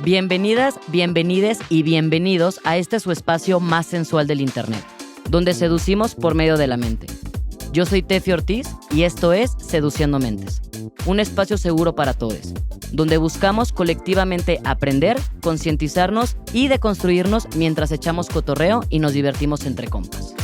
Bienvenidas, bienvenides y bienvenidos a este su espacio más sensual del internet, donde seducimos por medio de la mente. Yo soy Tefi Ortiz y esto es Seduciendo Mentes, un espacio seguro para todos, donde buscamos colectivamente aprender, concientizarnos y deconstruirnos mientras echamos cotorreo y nos divertimos entre compas.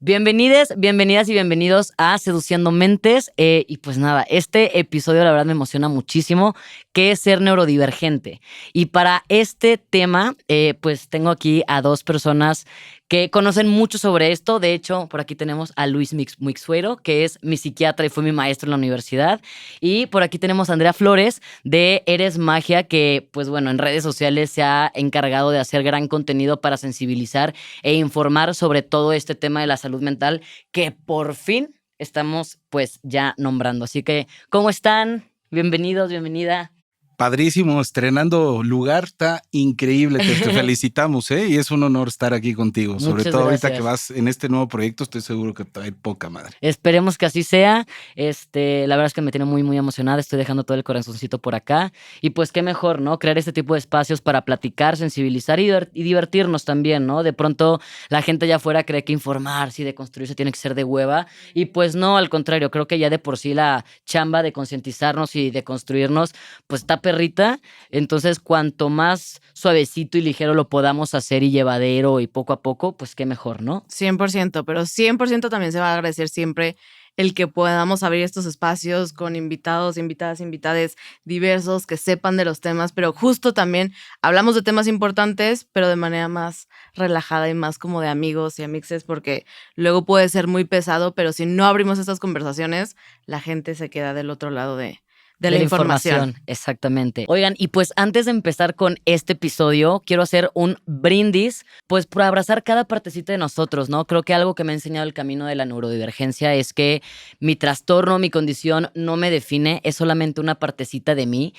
Bienvenides, bienvenidas y bienvenidos a Seduciendo Mentes. Y pues nada, este episodio la verdad me emociona muchísimo, que es ser neurodivergente. Y para este tema, pues tengo aquí a dos personas que conocen mucho sobre esto. De hecho, por aquí tenemos a Luis Mixueiro, que es mi psiquiatra y fue mi maestro en la universidad. Y por aquí tenemos a Andrea Flores, de Eres Magia, que pues bueno, en redes sociales se ha encargado de hacer gran contenido para sensibilizar e informar sobre todo este tema de la salud mental, que por fin estamos pues ya nombrando. Así que, ¿cómo están? Bienvenidos, bienvenida. Padrísimo, estrenando lugar, está increíble, te felicitamos, y es un honor estar aquí contigo. Muchas Sobre todo gracias. ahorita que vas en este nuevo proyecto, estoy seguro que trae poca madre. Esperemos que así sea. La verdad es que me tiene muy, muy emocionada. Estoy dejando todo el corazoncito por acá. Y pues qué mejor, ¿no? Crear este tipo de espacios para platicar, sensibilizar y divertirnos también, ¿no? De pronto la gente allá afuera cree que informarse y deconstruirse tiene que ser de hueva. Y pues no, al contrario, creo que ya de por sí la chamba de concientizarnos y de construirnos, pues está perrita. Entonces, cuanto más suavecito y ligero lo podamos hacer y llevadero y poco a poco, pues qué mejor, ¿no? 100%, pero 100% también se va a agradecer siempre el que podamos abrir estos espacios con invitados, invitades diversos que sepan de los temas, pero justo también hablamos de temas importantes, pero de manera más relajada y más como de amigos y amixes, porque luego puede ser muy pesado, pero si no abrimos estas conversaciones, la gente se queda del otro lado de la información. Exactamente. Oigan, y pues antes de empezar con este episodio, quiero hacer un brindis, pues por abrazar cada partecita de nosotros, ¿no? Creo que algo que me ha enseñado el camino de la neurodivergencia es que mi trastorno, mi condición no me define, es solamente una partecita de mí.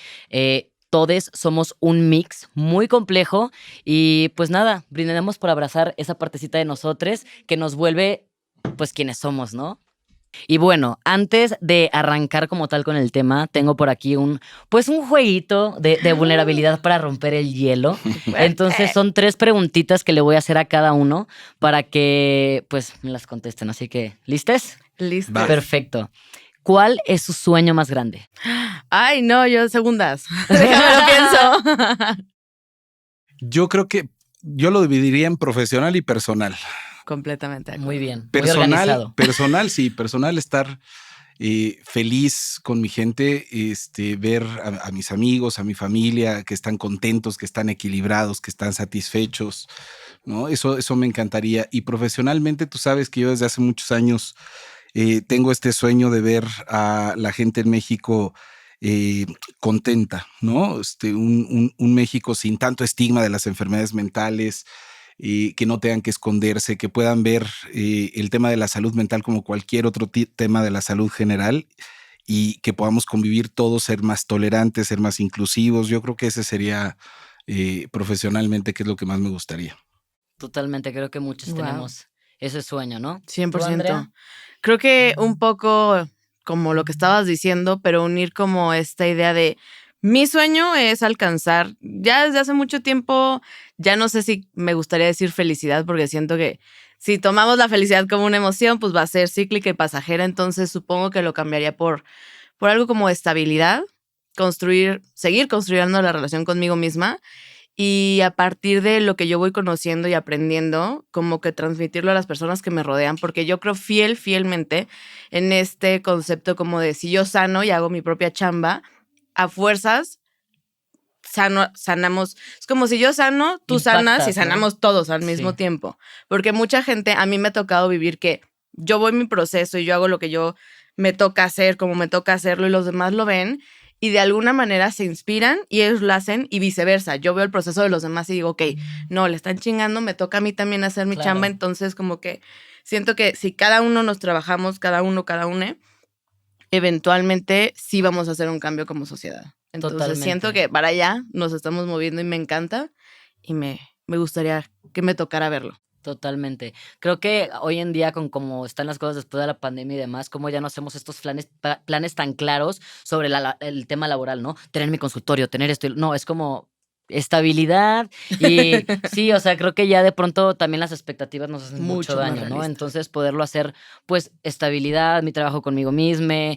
Todos somos un mix muy complejo y pues nada, brindaremos por abrazar esa partecita de nosotros que nos vuelve pues quienes somos, ¿no? Y bueno, antes de arrancar como tal con el tema, tengo por aquí un jueguito de vulnerabilidad para romper el hielo. Entonces son 3 preguntitas que le voy a hacer a cada uno para que pues me las contesten. Así que, ¿listes? Listo. Va. Perfecto. ¿Cuál es su sueño más grande? Ay, no, yo segundas. Déjame lo pienso. Yo creo que yo lo dividiría en profesional y personal. Completamente. de acuerdo. Muy bien, muy organizado. Personal estar feliz con mi gente, ver a mis amigos, a mi familia, que están contentos, que están equilibrados, que están satisfechos, ¿no? Eso me encantaría. Y profesionalmente, tú sabes que yo desde hace muchos años tengo este sueño de ver a la gente en México contenta, ¿no? Un México sin tanto estigma de las enfermedades mentales, que no tengan que esconderse, que puedan ver el tema de la salud mental como cualquier otro tema de la salud general y que podamos convivir todos, ser más tolerantes, ser más inclusivos. Yo creo que ese sería profesionalmente, que es lo que más me gustaría. Totalmente, creo que muchos Wow. tenemos ese sueño, ¿no? 100%. ¿Tú, Andrea? Creo que un poco como lo que estabas diciendo, pero unir como esta idea de mi sueño es alcanzar, ya desde hace mucho tiempo, ya no sé si me gustaría decir felicidad, porque siento que si tomamos la felicidad como una emoción, pues va a ser cíclica y pasajera, entonces supongo que lo cambiaría por algo como estabilidad, seguir construyendo la relación conmigo misma y a partir de lo que yo voy conociendo y aprendiendo, como que transmitirlo a las personas que me rodean, porque yo creo fielmente en este concepto como de si yo sano y hago mi propia chamba, a fuerzas sanamos. Es como si yo sano, tú sanas y sanamos, ¿no? Todos al mismo tiempo. Porque mucha gente, a mí me ha tocado vivir que yo voy mi proceso y yo hago lo que yo me toca hacer, como me toca hacerlo y los demás lo ven y de alguna manera se inspiran y ellos lo hacen y viceversa. Yo veo el proceso de los demás y digo, ok, no, le están chingando, me toca a mí también hacer mi chamba. Entonces como que siento que si cada uno nos trabajamos, cada una, eventualmente sí vamos a hacer un cambio como sociedad. Entonces Totalmente. siento que para allá nos estamos moviendo y me encanta y me gustaría que me tocara verlo. Totalmente. Creo que hoy en día, con cómo están las cosas después de la pandemia y demás, como ya no hacemos estos planes tan claros sobre el tema laboral, ¿no? Tener mi consultorio, tener esto. No, es como estabilidad y sí, o sea, creo que ya de pronto también las expectativas nos hacen mucho Mucho más daño, ¿no? realista. Entonces, poderlo hacer, pues, estabilidad, mi trabajo conmigo misma,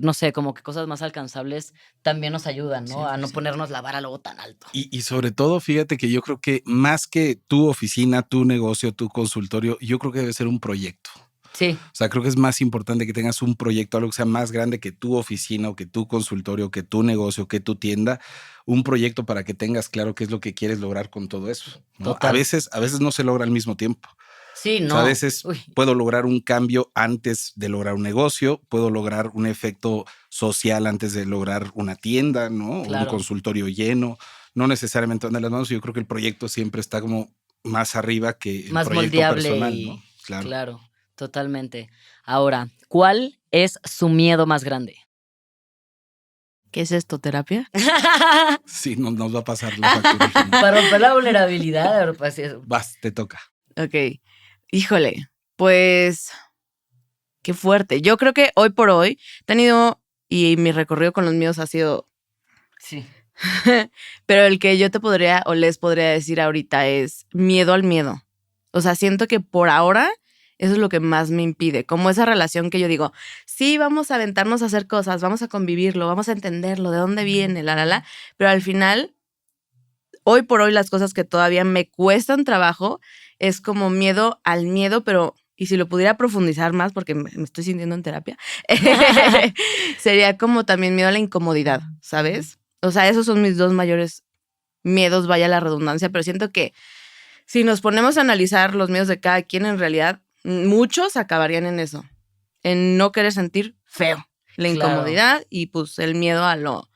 no sé, como que cosas más alcanzables también nos ayudan, ¿no? A no 100%. ponernos la vara luego tan alto. Y sobre todo, fíjate que yo creo que más que tu oficina, tu negocio, tu consultorio, yo creo que debe ser un proyecto. Sí, O sea, creo que es más importante que tengas un proyecto, algo que sea más grande que tu oficina o que tu consultorio, que tu negocio, que tu tienda, un proyecto para que tengas claro qué es lo que quieres lograr con todo eso, ¿no? total. A veces no se logra al mismo tiempo. Sí, O sea, a no. veces Uy, puedo lograr un cambio antes de lograr un negocio, puedo lograr un efecto social antes de lograr una tienda, ¿no? O un claro. consultorio lleno. No necesariamente van de las manos. Yo creo que el proyecto siempre está como más arriba que el Más proyecto moldeable personal, ¿no? y Claro. claro, totalmente. Ahora, ¿cuál es su miedo más grande? ¿Qué es esto, terapia? Sí, nos va a pasar la factura al final. Para romper la vulnerabilidad, pues, Vas, te toca. Ok. Híjole, pues qué fuerte. Yo creo que hoy por hoy he tenido, y mi recorrido con los míos ha sido, sí, pero el que yo te podría o les podría decir ahorita es miedo al miedo. O sea, siento que por ahora eso es lo que más me impide, como esa relación que yo digo, sí, vamos a aventarnos a hacer cosas, vamos a convivirlo, vamos a entenderlo, de dónde viene, pero al final, hoy por hoy las cosas que todavía me cuestan trabajo es como miedo al miedo, pero, y si lo pudiera profundizar más, porque me estoy sintiendo en terapia, sería como también miedo a la incomodidad, ¿sabes? O sea, esos son mis dos mayores miedos, vaya la redundancia, pero siento que si nos ponemos a analizar los miedos de cada quien, en realidad, muchos acabarían en eso, en no querer sentir feo, la claro. incomodidad y pues el miedo a lo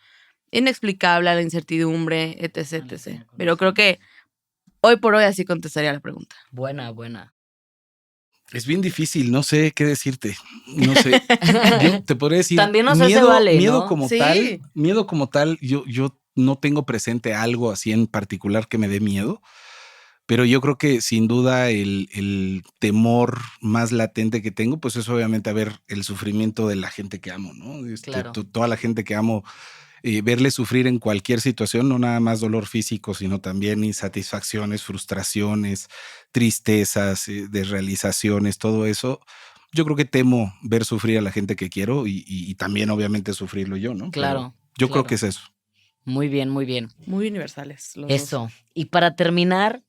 inexplicable, a la incertidumbre, etc, etc. Pero creo que hoy por hoy así contestaría la pregunta. Buena, buena. Es bien difícil, no sé qué decirte. No sé. Yo te podría decir También, o sea, se vale, miedo ¿no? como Sí. tal, yo no tengo presente algo así en particular que me dé miedo, pero yo creo que sin duda el temor más latente que tengo, pues es obviamente a ver el sufrimiento de la gente que amo, ¿no? Claro. Toda la gente que amo, verle sufrir en cualquier situación, no nada más dolor físico, sino también insatisfacciones, frustraciones, tristezas, desrealizaciones, todo eso. Yo creo que temo ver sufrir a la gente que quiero y también obviamente sufrirlo yo, ¿no? Pero Claro, yo creo claro. que es eso. Muy bien, muy bien. Muy universales los dos. Eso. Y para terminar,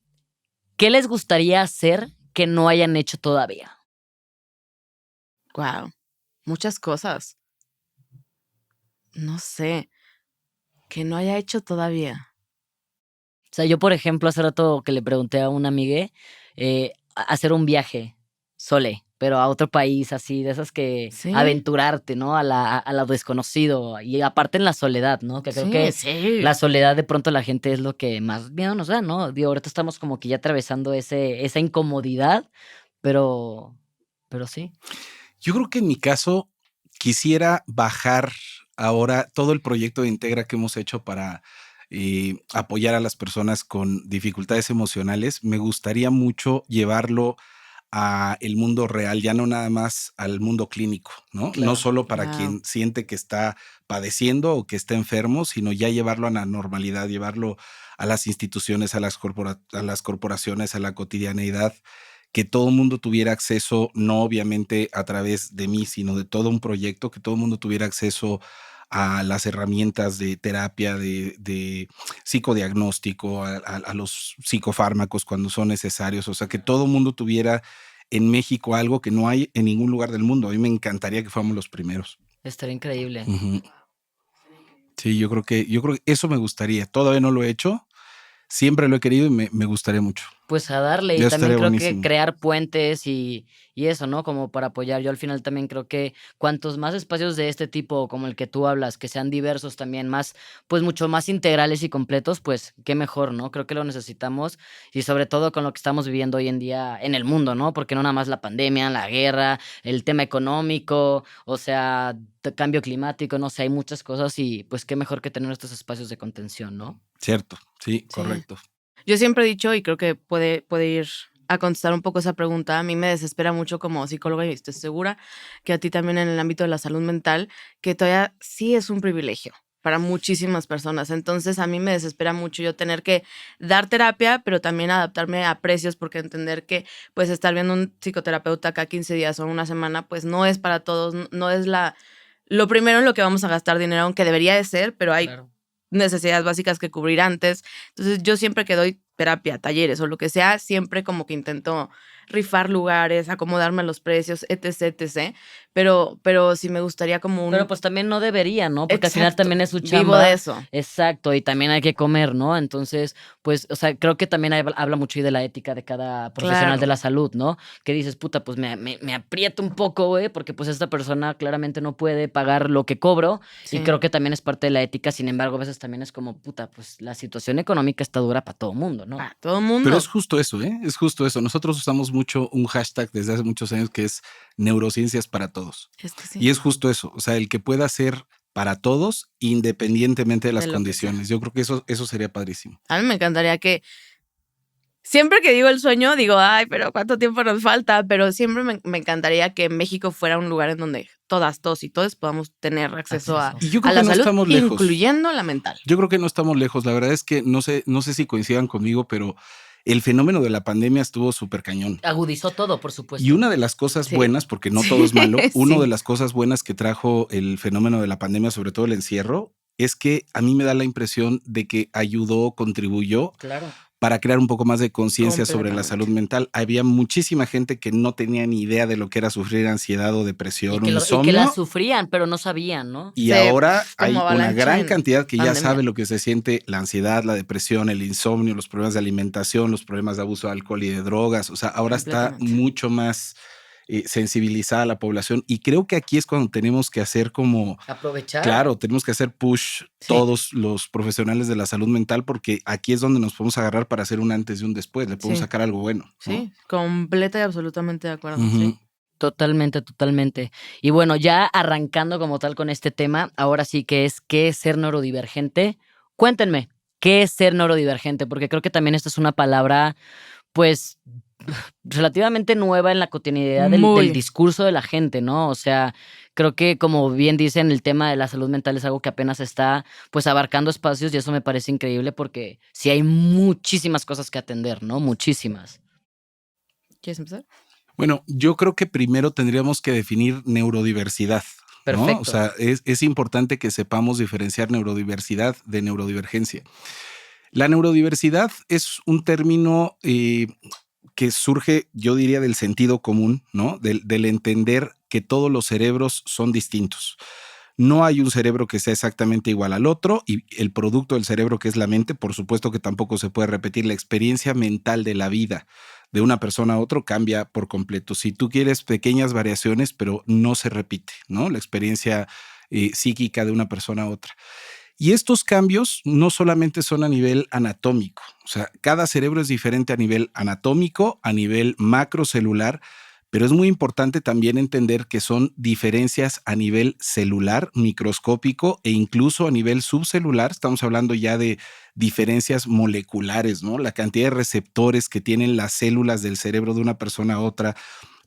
¿qué les gustaría hacer que no hayan hecho todavía? Wow. Muchas cosas. No sé. Que no haya hecho todavía. O sea, yo, por ejemplo, hace rato que le pregunté a una amiga, hacer un viaje sole, pero a otro país, así, de esas que Sí. aventurarte, ¿no? A lo desconocido. Y aparte en la soledad, ¿no? Que creo que sí. la soledad de pronto la gente es lo que más miedo nos da, ¿no? Digo, ahorita estamos como que ya atravesando esa incomodidad, pero sí. Yo creo que en mi caso quisiera bajar ahora todo el proyecto de Integra que hemos hecho para apoyar a las personas con dificultades emocionales. Me gustaría mucho llevarlo a el mundo real, ya no nada más al mundo clínico, ¿no? Claro. No solo para Wow. quien siente que está padeciendo o que está enfermo, sino ya llevarlo a la normalidad, llevarlo a las instituciones, a las corporaciones, a la cotidianeidad, que todo el mundo tuviera acceso, no obviamente a través de mí, sino de todo un proyecto, que todo el mundo tuviera acceso a las herramientas de terapia, de psicodiagnóstico, a los psicofármacos cuando son necesarios, o sea, que todo el mundo tuviera en México algo que no hay en ningún lugar del mundo. A mí me encantaría que fuéramos los primeros. Estaría increíble. Ujú. Sí, yo creo que eso me gustaría. Todavía no lo he hecho. Siempre lo he querido y me gustaría mucho. Pues a darle, y Ya también estaría creo que buenísimo. crear puentes y eso, ¿no? Como para apoyar. Yo al final también creo que cuantos más espacios de este tipo, como el que tú hablas, que sean diversos también, más, pues mucho más integrales y completos, pues qué mejor, ¿no? Creo que lo necesitamos y sobre todo con lo que estamos viviendo hoy en día en el mundo, ¿no? Porque no nada más la pandemia, la guerra, el tema económico, o sea, cambio climático, no sé, hay muchas cosas y pues qué mejor que tener estos espacios de contención, ¿no? Cierto, sí, Sí. correcto. Yo siempre he dicho, y creo que puede ir a contestar un poco esa pregunta, a mí me desespera mucho como psicóloga y estoy segura que a ti también en el ámbito de la salud mental, que todavía sí es un privilegio para muchísimas personas. Entonces a mí me desespera mucho yo tener que dar terapia, pero también adaptarme a precios, porque entender que pues estar viendo un psicoterapeuta cada 15 días o una semana, pues no es para todos, no es lo primero en lo que vamos a gastar dinero, aunque debería de ser, pero hay necesidades básicas que cubrir antes. Entonces yo siempre que doy terapia, talleres o lo que sea, siempre como que intento rifar lugares, acomodarme a los precios, etc, etc. Pero sí me gustaría como un... Pero pues también no debería, ¿no? Porque al final Exacto, también es su chamba. vivo de eso. Exacto, y también hay que comer, ¿no? Entonces, pues, o sea, creo que también habla mucho ahí de la ética de cada profesional Claro. de la salud, ¿no? Que dices, puta, pues me aprieto un poco, güey, porque pues esta persona claramente no puede pagar lo que cobro. Sí. Y creo que también es parte de la ética. Sin embargo, a veces también es como, puta, pues la situación económica está dura para todo mundo, ¿no? Para todo el mundo. Pero es justo eso, ¿eh? Es justo eso. Nosotros usamos mucho un hashtag desde hace muchos años que es neurociencias para todos. Es que sí. Y es justo eso. O sea, el que pueda ser para todos independientemente de las De lo que condiciones. Yo creo que eso sería padrísimo. A mí me encantaría que siempre que digo el sueño, digo, ay, pero ¿cuánto tiempo nos falta? Pero siempre me encantaría que México fuera un lugar en donde todas, todos y todos podamos tener acceso a Y yo creo la que no salud, estamos lejos. incluyendo la mental. Yo creo que no estamos lejos. La verdad es que no sé si coincidan conmigo, pero el fenómeno de la pandemia estuvo súper cañón. Agudizó todo, por supuesto. Y una de las cosas Sí. buenas, porque no todo es malo, Sí. una de las cosas buenas que trajo el fenómeno de la pandemia, sobre todo el encierro, es que a mí me da la impresión de que ayudó, contribuyó Claro. para crear un poco más de conciencia sobre la Completamente. salud mental. Había muchísima gente que no tenía ni idea de lo que era sufrir ansiedad o depresión o Y que insomnio. la sufrían, pero no sabían, ¿no? Y Sí, ahora hay como una avalancha gran en cantidad que ya pandemia. sabe lo que se siente la ansiedad, la depresión, el insomnio, los problemas de alimentación, los problemas de abuso de alcohol y de drogas. O sea, ahora está Completamente. mucho más sensibilizada la población. Y creo que aquí es cuando tenemos que hacer como... Aprovechar. Claro, tenemos que hacer push Sí. todos los profesionales de la salud mental, porque aquí es donde nos podemos agarrar para hacer un antes y un después. Le podemos Sí. sacar algo bueno, ¿no? Sí, completa y absolutamente de acuerdo. Ujú. Sí. Totalmente, totalmente. Y bueno, ya arrancando como tal con este tema, ahora sí que es ¿qué es ser neurodivergente? Cuéntenme, ¿qué es ser neurodivergente? Porque creo que también esta es una palabra, pues, relativamente nueva en la cotidianidad Muy. del discurso de la gente, ¿no? O sea, creo que como bien dicen, el tema de la salud mental es algo que apenas está, pues, abarcando espacios y eso me parece increíble porque sí hay muchísimas cosas que atender, ¿no? Muchísimas. ¿Quieres empezar? Bueno, yo creo que primero tendríamos que definir neurodiversidad, ¿no? Perfecto. O sea, es importante que sepamos diferenciar neurodiversidad de neurodivergencia. La neurodiversidad es un término que surge, yo diría, del sentido común, ¿no? Del entender que todos los cerebros son distintos. No hay un cerebro que sea exactamente igual al otro y el producto del cerebro, que es la mente, por supuesto que tampoco se puede repetir. La experiencia mental de la vida de una persona a otro cambia por completo. Si tú quieres pequeñas variaciones, pero no se repite, ¿no? La experiencia psíquica de una persona a otra. Y estos cambios no solamente son a nivel anatómico, o sea, cada cerebro es diferente a nivel anatómico, a nivel macrocelular, pero es muy importante también entender que son diferencias a nivel celular, microscópico e incluso a nivel subcelular. Estamos hablando ya de diferencias moleculares, ¿no? La cantidad de receptores que tienen las células del cerebro de una persona a otra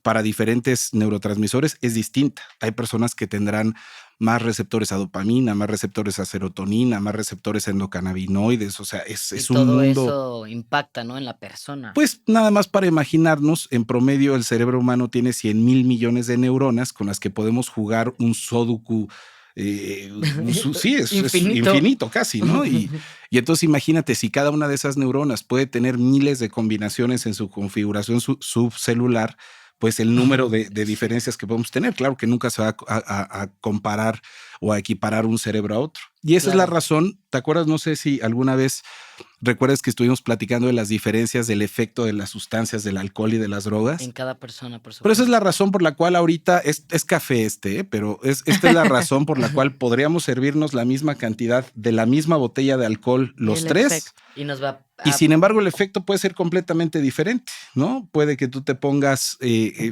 para diferentes neurotransmisores es distinta. Hay personas que tendrán más receptores a dopamina, más receptores a serotonina, más receptores a endocannabinoides. O sea, es Y un todo mundo. eso impacta, ¿no? En la persona. Pues nada más para imaginarnos, en promedio el cerebro humano tiene 100,000 millones de neuronas con las que podemos jugar un Sudoku. Sí, es infinito casi, ¿no? Y entonces imagínate, si cada una de esas neuronas puede tener miles de combinaciones en su configuración subcelular, pues el número de diferencias que podemos tener, claro que nunca se va a comparar o a equiparar un cerebro a otro. Y esa es la razón, ¿te acuerdas? No sé si alguna vez recuerdas que estuvimos platicando de las diferencias del efecto de las sustancias del alcohol y de las drogas. En cada persona, por supuesto. Pero esa es la razón por la cual ahorita es café pero esta es la razón por la cual podríamos servirnos la misma cantidad de la misma botella de alcohol los tres. Efecto. Y nos va Y sin embargo, el efecto puede ser completamente diferente, ¿no? Puede que tú te pongas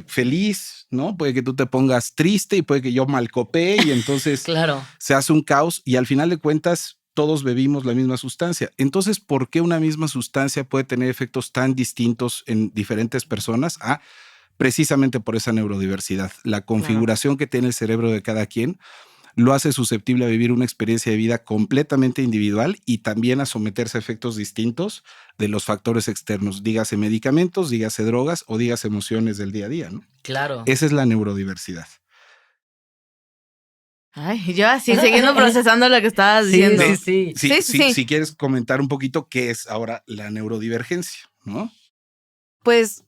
feliz, ¿no? Puede que tú te pongas triste y puede que yo malcopee y entonces claro. se hace un caos y al final de cuentas todos bebimos la misma sustancia. Entonces, ¿por qué una misma sustancia puede tener efectos tan distintos en diferentes personas? Precisamente por esa neurodiversidad. La configuración que tiene el cerebro de cada quien lo hace susceptible a vivir una experiencia de vida completamente individual y también a someterse a efectos distintos de los factores externos, dígase medicamentos, dígase drogas o dígase emociones del día a día, ¿no? Claro. Esa es la neurodiversidad. Ay, yo así siguiendo procesando lo que estabas diciendo. Sí. Si quieres comentar un poquito qué es ahora la neurodivergencia, ¿no? Pues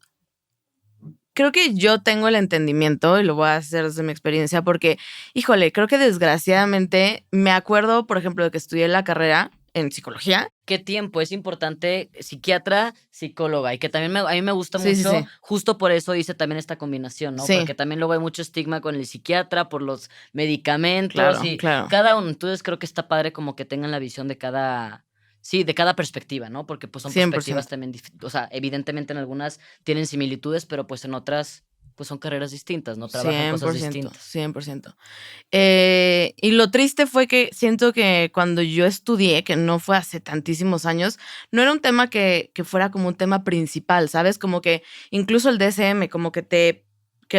creo que yo tengo el entendimiento y lo voy a hacer desde mi experiencia porque, híjole, creo que desgraciadamente me acuerdo, por ejemplo, de que estudié la carrera en psicología. ¿Qué tiempo? Es importante psiquiatra, psicóloga y que también a mí me gusta Sí, mucho, sí. Justo por eso hice también esta combinación, ¿no? Sí. Porque también luego hay mucho estigma con el psiquiatra por los medicamentos Claro, y claro. cada uno. Entonces creo que está padre como que tengan la visión de cada... Sí, de cada perspectiva, ¿no? Porque pues son 100%. perspectivas también, o sea, evidentemente en algunas tienen similitudes, pero pues en otras pues son carreras distintas, ¿no? Trabajan cosas distintas. 100%. Y lo triste fue que siento que cuando yo estudié, que no fue hace tantísimos años, no era un tema que fuera como un tema principal, ¿sabes? Como que incluso el DSM, como que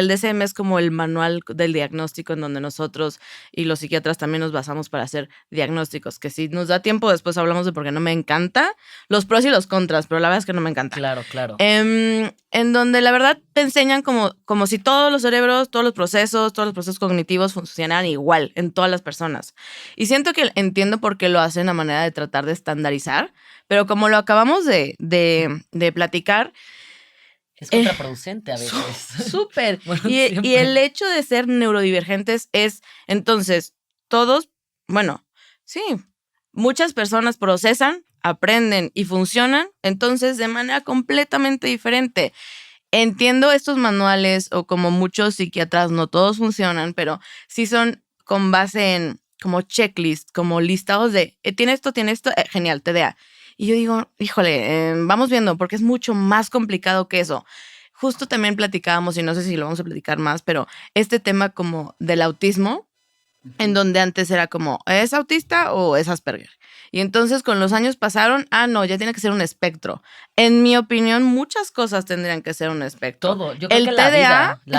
el DSM es como el manual del diagnóstico en donde nosotros y los psiquiatras también nos basamos para hacer diagnósticos, que si nos da tiempo después hablamos de por qué no me encanta, los pros y los contras, pero la verdad es que no me encanta. Claro. En donde la verdad te enseñan como si todos los cerebros, todos los procesos cognitivos funcionaran igual en todas las personas. Y siento que entiendo por qué lo hacen a manera de tratar de estandarizar, pero como lo acabamos de platicar, Es contraproducente a veces. súper. Bueno, y el hecho de ser neurodivergentes es, entonces, todos, bueno, sí, muchas personas procesan, aprenden y funcionan, entonces, de manera completamente diferente. Entiendo estos manuales o como muchos psiquiatras, no todos funcionan, pero sí son con base en como checklist, como listados de, tiene esto, genial, TDA. Y yo digo, híjole, vamos viendo, porque es mucho más complicado que eso. Justo también platicábamos, y no sé si lo vamos a platicar más, pero este tema como del autismo, en donde antes era como, ¿es autista o es Asperger? Y entonces con los años pasaron, no, ya tiene que ser un espectro. En mi opinión, muchas cosas tendrían que ser un espectro. Todo. Yo creo que la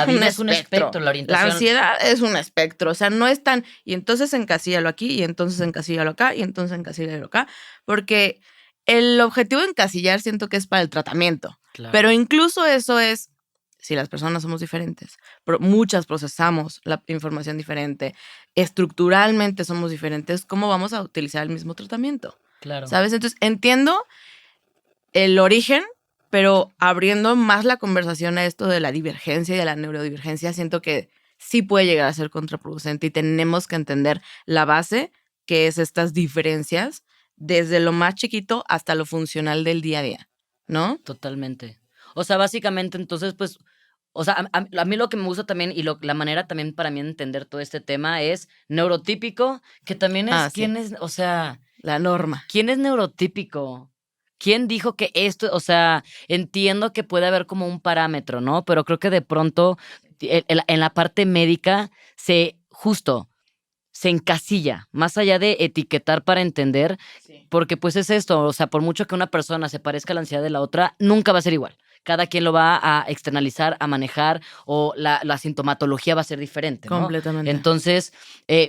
vida es un espectro, la orientación. La ansiedad es un espectro, o sea, no es tan, y entonces encasíllalo aquí, y entonces encasíllalo acá, y entonces encasíllalo acá, porque el objetivo de encasillar siento que es para el tratamiento. Claro. Pero incluso eso es, si las personas somos diferentes, pero muchas procesamos la información diferente, estructuralmente somos diferentes, ¿cómo vamos a utilizar el mismo tratamiento? Claro. ¿Sabes? Entonces entiendo el origen, pero abriendo más la conversación a esto de la divergencia y de la neurodivergencia, siento que sí puede llegar a ser contraproducente y tenemos que entender la base, que es estas diferencias, desde lo más chiquito hasta lo funcional del día a día, ¿no? Totalmente. O sea, básicamente, entonces, pues, o sea, a mí lo que me gusta también y la manera también para mí de entender todo este tema es neurotípico, que también es quién es, o sea, la norma. ¿Quién es neurotípico? ¿Quién dijo que esto, o sea, entiendo que puede haber como un parámetro, ¿no? Pero creo que de pronto en la parte médica se encasilla, más allá de etiquetar para entender, porque pues es esto, o sea, por mucho que una persona se parezca a la ansiedad de la otra, nunca va a ser igual. Cada quien lo va a externalizar, a manejar, o la sintomatología va a ser diferente, ¿no? Completamente. Entonces,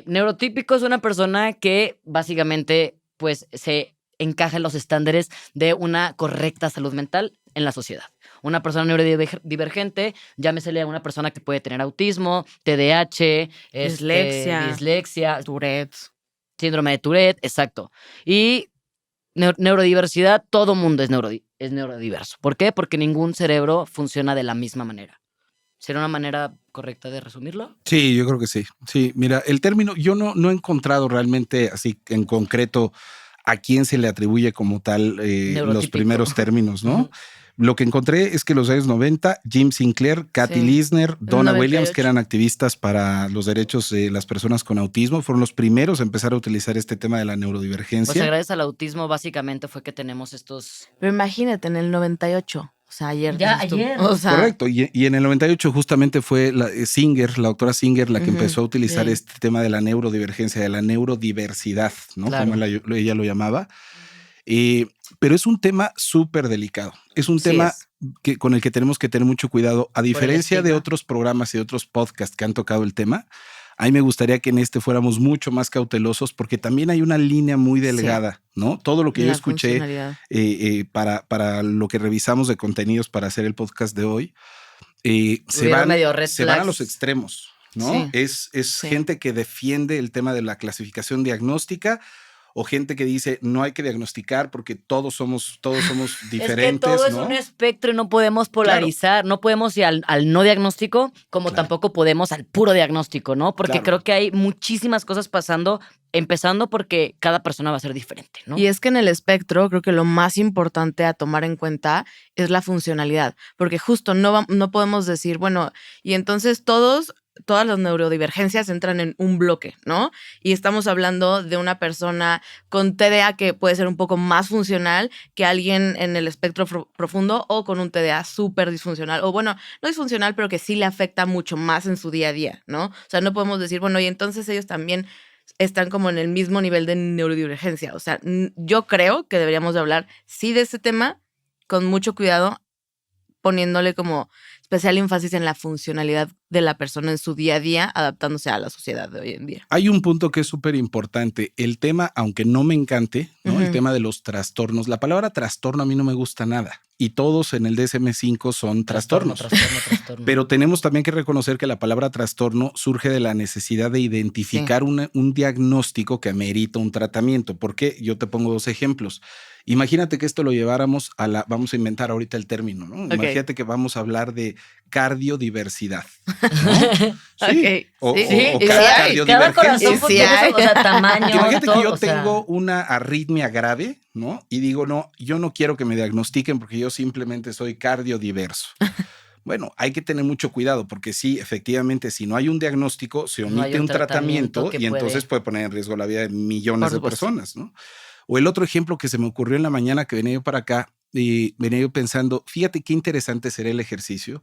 neurotípico es una persona que básicamente pues se encaja en los estándares de una correcta salud mental en la sociedad. Una persona neurodivergente, llámesele a una persona que puede tener autismo, TDAH, dislexia, Tourette. Síndrome de Tourette, exacto. Y neurodiversidad, todo mundo es neurodiverso. ¿Por qué? Porque ningún cerebro funciona de la misma manera. ¿Será una manera correcta de resumirlo? Sí, yo creo que sí. Sí, mira, el término, yo no he encontrado realmente así en concreto a quién se le atribuye como tal los primeros términos, ¿no? Uh-huh. Lo que encontré es que en los años 90, Jim Sinclair, Kathy Lisner, Donna Williams, que eran activistas para los derechos de las personas con autismo, fueron los primeros a empezar a utilizar este tema de la neurodivergencia. O sea, gracias al autismo básicamente fue que tenemos estos... Pero imagínate, en el 98. O sea, ayer. Ya, dices tú. ayer. O sea, Correcto. Y en el 98 justamente fue la doctora Singer, la que Ujú, empezó a utilizar sí. este tema de la neurodivergencia, de la neurodiversidad, ¿no? Claro. Como ella lo llamaba. Pero es un tema súper delicado. Es un Sí tema es. con el que tenemos que tener mucho cuidado. A el diferencia de estigma. otros programas y otros podcasts que han tocado el tema, a mí me gustaría que en este fuéramos mucho más cautelosos porque también hay una línea muy delgada, ¿no? Todo lo que yo La escuché funcionalidad. para lo que revisamos de contenidos para hacer el podcast de hoy, se Hubieron medio red van a flags. los extremos, ¿no? Sí. Es Sí. gente que defiende el tema de la clasificación diagnóstica o gente que dice no hay que diagnosticar porque todos somos diferentes, Es que todo es ¿no? un espectro y no podemos polarizar. No podemos ir al no diagnóstico como Claro. tampoco podemos al puro diagnóstico, ¿no? Porque Claro. creo que hay muchísimas cosas pasando, empezando porque cada persona va a ser diferente, ¿no? Y es que en el espectro creo que lo más importante a tomar en cuenta es la funcionalidad, porque justo no podemos decir, bueno, y entonces todas las neurodivergencias entran en un bloque, ¿no? Y estamos hablando de una persona con TDA que puede ser un poco más funcional que alguien en el espectro profundo o con un TDA súper disfuncional, o bueno, no disfuncional, pero que sí le afecta mucho más en su día a día, ¿no? O sea, no podemos decir, bueno, y entonces ellos también están como en el mismo nivel de neurodivergencia. O sea, yo creo que deberíamos de hablar, sí, de ese tema, con mucho cuidado, poniéndole como especial énfasis en la funcionalidad de la persona en su día a día, adaptándose a la sociedad de hoy en día. Hay un punto que es súper importante. El tema, aunque no me encante, ¿no? El Ujú. tema de los trastornos. La palabra trastorno a mí no me gusta nada. Y todos en el DSM-5 son trastornos. Trastorno. Pero tenemos también que reconocer que la palabra trastorno surge de la necesidad de identificar un diagnóstico que amerita un tratamiento. ¿Por qué? Yo te pongo 2 ejemplos. Imagínate que esto lo lleváramos vamos a inventar ahorita el término, ¿no? Ok. Imagínate que vamos a hablar de cardiodiversidad, ¿no? Ok, O, sí. o- o Y sí ca- hay. Cada corazón Y pues, sí tiene hay. o sea, tamaño. Imagínate que todo, yo o sea, tengo una arritmia grave, ¿no? Y digo, no, yo no quiero que me diagnostiquen porque yo simplemente soy cardiodiverso. Bueno, hay que tener mucho cuidado porque sí, efectivamente, si no hay un diagnóstico, se No hay omite un un tratamiento tratamiento que y entonces puede- puede poner en riesgo la vida de millones Por de supuesto. personas, ¿no? O el otro ejemplo que se me ocurrió en la mañana que venía yo para acá y venía yo pensando, fíjate qué interesante sería el ejercicio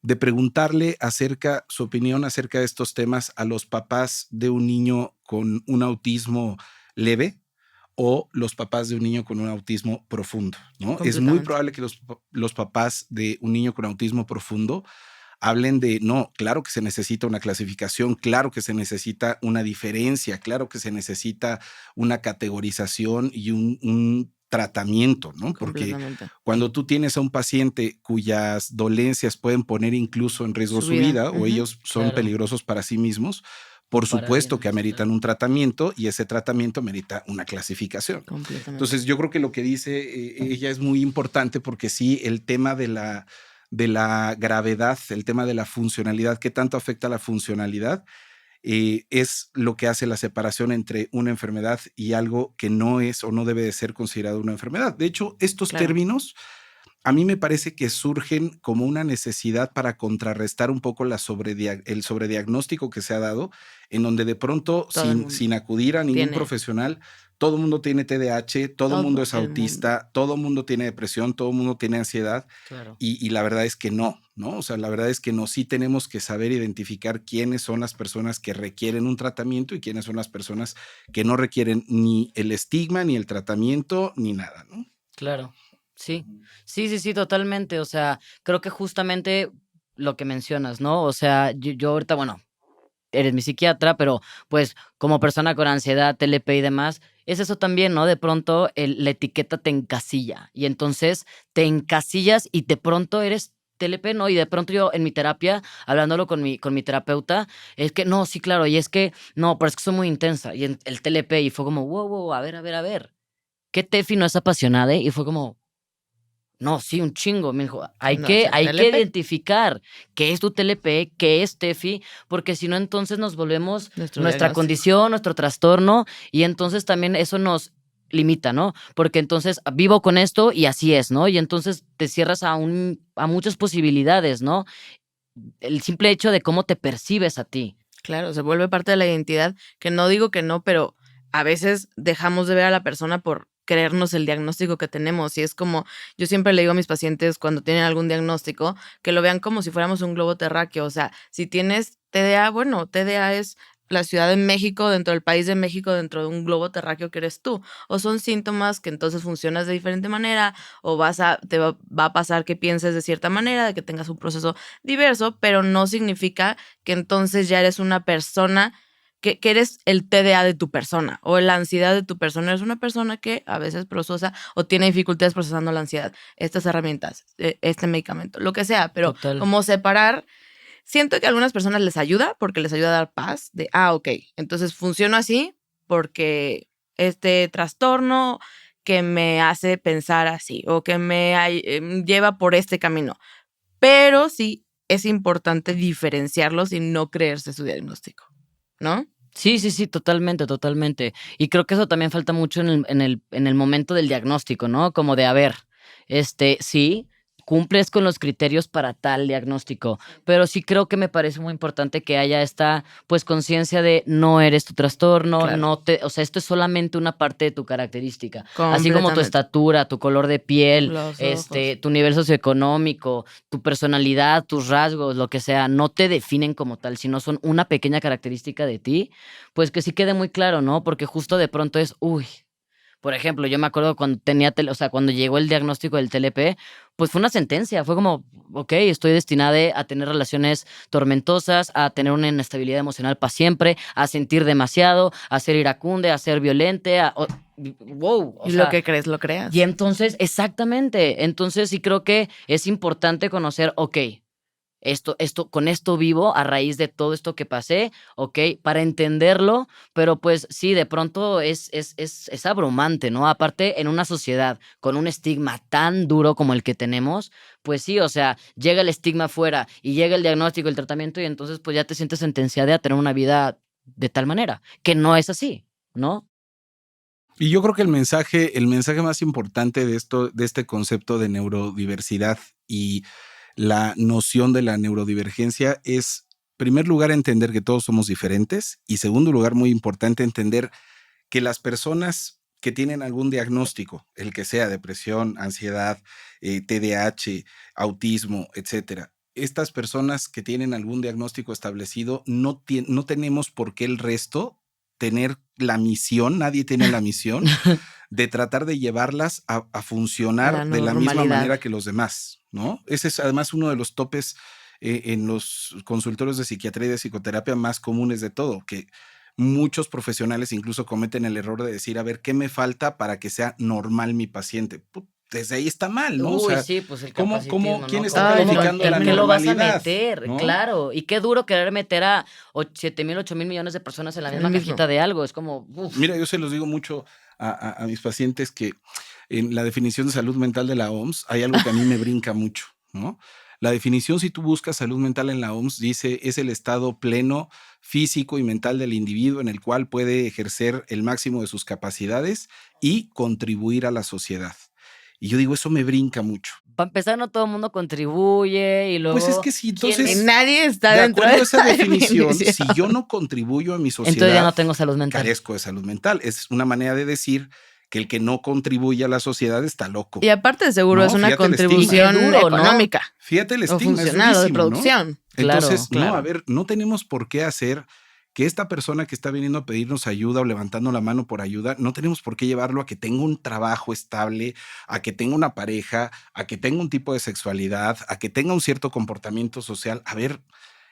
de preguntarle su opinión acerca de estos temas a los papás de un niño con un autismo leve o los papás de un niño con un autismo profundo, ¿no? Es muy Completamente. probable que los papás de un niño con autismo profundo hablen de, no, claro que se necesita una clasificación, claro que se necesita una diferencia, claro que se necesita una categorización y un tratamiento, ¿no? Porque Completamente. cuando tú tienes a un paciente cuyas dolencias pueden poner incluso en riesgo su vida o Ujú. ellos son Claro. peligrosos para sí mismos, por Para supuesto alguien que más, ameritan claro. un tratamiento y ese tratamiento merita una clasificación. Completamente. Entonces yo creo que lo que dice ella es muy importante porque sí, el tema de la gravedad, el tema de la funcionalidad, qué tanto afecta la funcionalidad, es lo que hace la separación entre una enfermedad y algo que no es o no debe de ser considerado una enfermedad. De hecho, estos Claro. términos a mí me parece que surgen como una necesidad para contrarrestar un poco el sobrediagnóstico que se ha dado, en donde de pronto, Todo el mundo sin acudir a ningún tiene. profesional, todo el mundo tiene TDAH, todo el mundo es Todo el autista, todo el mundo tiene depresión, todo el mundo tiene ansiedad. Claro. Y la verdad es que no, ¿no? O sea, la verdad es que no, sí tenemos que saber identificar quiénes son las personas que requieren un tratamiento y quiénes son las personas que no requieren ni el estigma, ni el tratamiento, ni nada, ¿no? Claro, sí. Sí, totalmente. O sea, creo que justamente lo que mencionas, ¿no? O sea, yo ahorita, bueno, eres mi psiquiatra, pero pues como persona con ansiedad, TLP y demás, es eso también, ¿no? De pronto la etiqueta te encasilla y entonces te encasillas y de pronto eres TLP, ¿no? Y de pronto yo en mi terapia, hablándolo con mi terapeuta, es que no, sí, claro, y es que no, pero es que soy muy intensa y el TLP y fue como, wow, a ver. ¿Qué Tefi no es apasionada? Y fue como, no, sí, un chingo. Me dijo, hay No es que, el hay que TLP. identificar qué es tu TLP, qué es Tefi, porque si no, entonces nos volvemos Nuestro nuestra diagnóstico. condición, nuestro trastorno, y entonces también eso nos limita, ¿no? Porque entonces vivo con esto y así es, ¿no? Y entonces te cierras a muchas posibilidades, ¿no? El simple hecho de cómo te percibes a ti. Claro, se vuelve parte de la identidad, que no digo que no, pero a veces dejamos de ver a la persona por creernos el diagnóstico que tenemos. Y es como, yo siempre le digo a mis pacientes cuando tienen algún diagnóstico, que lo vean como si fuéramos un globo terráqueo. O sea, si tienes TDA, bueno, TDA es la Ciudad de México, dentro del país de México, dentro de un globo terráqueo que eres tú. O son síntomas que entonces funcionas de diferente manera, o te va a pasar que pienses de cierta manera, de que tengas un proceso diverso, pero no significa que entonces ya eres una persona, que eres el TDA de tu persona, o la ansiedad de tu persona. Eres una persona que a veces procesa o tiene dificultades procesando la ansiedad. Estas herramientas, este medicamento, lo que sea, pero Total. como separar. Siento que a algunas personas les ayuda porque les ayuda a dar paz de, ok, entonces funciono así porque este trastorno que me hace pensar así o que me lleva por este camino. Pero sí es importante diferenciarlos y no creerse su diagnóstico, ¿no? Sí, sí, sí, totalmente, totalmente. Y creo que eso también falta mucho en el momento del diagnóstico, ¿no? Como de, a ver, sí, cumples con los criterios para tal diagnóstico, pero sí creo que me parece muy importante que haya esta, pues, conciencia de no eres tu trastorno, Claro. o sea, esto es solamente una parte de tu característica. Así como tu Completamente. estatura, tu color de piel, Los ojos. tu nivel socioeconómico, tu personalidad, tus rasgos, lo que sea, no te definen como tal, sino son una pequeña característica de ti, pues que sí quede muy claro, ¿no? Porque justo de pronto es, por ejemplo, yo me acuerdo cuando o sea, cuando llegó el diagnóstico del TLP, pues fue una sentencia, fue como, estoy destinada a tener relaciones tormentosas, a tener una inestabilidad emocional para siempre, a sentir demasiado, a ser iracunde, a ser violente, wow, o Y sea, lo que crees, lo creas. y entonces, exactamente, entonces sí creo que es importante conocer, con esto vivo a raíz de todo esto que pasé, para entenderlo, pero pues sí, de pronto es abrumante, ¿no? Aparte, en una sociedad con un estigma tan duro como el que tenemos, pues sí, o sea, llega el estigma fuera y llega el diagnóstico, el tratamiento, y entonces pues ya te sientes sentenciada a tener una vida de tal manera, que no es así, ¿no? Y yo creo que el mensaje más importante de esto, de este concepto de neurodiversidad y la noción de la neurodivergencia es, en primer lugar, entender que todos somos diferentes y, segundo lugar, muy importante, entender que las personas que tienen algún diagnóstico, el que sea depresión, ansiedad, TDAH, autismo, etcétera, estas personas que tienen algún diagnóstico establecido no tenemos por qué el resto tener la misión, nadie tiene la misión de tratar de llevarlas a funcionar de la misma normalidad. manera que los demás, ¿no? Ese es además uno de los topes en los consultorios de psiquiatría y de psicoterapia más comunes de todo, que muchos profesionales incluso cometen el error de decir, a ver, ¿qué me falta para que sea normal mi paciente? Desde ahí está mal, ¿no? O sea, Sí, pues el ¿cómo, capacitismo, quién ¿no? está Ay, no, calificando la ¿en ¿Qué lo vas a normalidad? meter? ¿no? Claro. Y qué duro querer meter a 7,000, 8,000 millones de personas en la El misma mismo. cajita de algo. Es como, uf. Mira, yo se los digo mucho a mis pacientes que en la definición de salud mental de la OMS hay algo que a mí me brinca mucho, ¿no? La definición, si tú buscas salud mental en la OMS, dice es el estado pleno físico y mental del individuo en el cual puede ejercer el máximo de sus capacidades y contribuir a la sociedad. Y yo digo, eso me brinca mucho. Para empezar, no todo el mundo contribuye y luego. Pues es que si ¿quién entonces, es? Y nadie está de dentro acuerdo de a esa la definición, si yo no contribuyo a mi sociedad, Entonces ya no tengo salud mental. carezco de salud mental. Es una manera de decir que el que no contribuye a la sociedad está loco. Y aparte seguro No, es una fíjate el estigma. contribución Y qué duro, ¿no? económica Fíjate el o estigma, es funcional o de durísimo, ¿no? producción. Entonces, Claro. no, a ver, no tenemos por qué hacer que esta persona que está viniendo a pedirnos ayuda o levantando la mano por ayuda, no tenemos por qué llevarlo a que tenga un trabajo estable, a que tenga una pareja, a que tenga un tipo de sexualidad, a que tenga un cierto comportamiento social. A ver,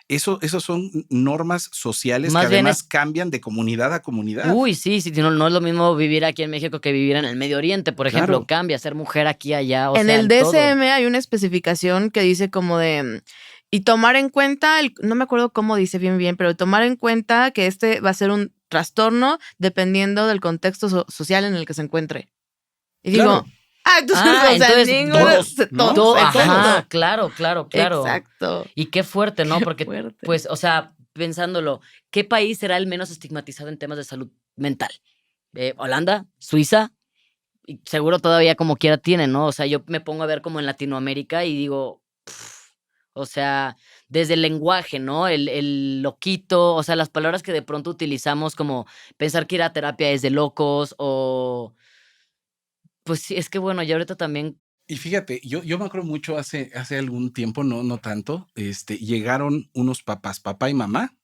esos son normas sociales Más que bien además cambian de comunidad a comunidad. Sí, no es lo mismo vivir aquí en México que vivir en el Medio Oriente, por ejemplo. Claro. Cambia, ser mujer aquí, allá, En sea, el en todo. DSM hay una especificación que dice como de, y tomar en cuenta, no me acuerdo cómo dice bien, pero tomar en cuenta que este va a ser un trastorno dependiendo del contexto social en el que se encuentre. Y Claro. digo, entonces, o sea, entonces ninguno, todos, ¿no? todos, Ajá, exacto. claro. Exacto. Y qué fuerte, ¿no? Qué Porque, fuerte. pues, o sea, pensándolo, ¿qué país será el menos estigmatizado en temas de salud mental? ¿Holanda? ¿Suiza? Y seguro todavía como quiera tienen, ¿no? O sea, yo me pongo a ver como en Latinoamérica y digo, o sea, desde el lenguaje, ¿no? El loquito, o sea, las palabras que de pronto utilizamos como pensar que ir a terapia es de locos o Pues sí, es que bueno, ya ahorita también. Y fíjate, yo me acuerdo mucho hace algún tiempo, no tanto, llegaron unos papás, papá y mamá,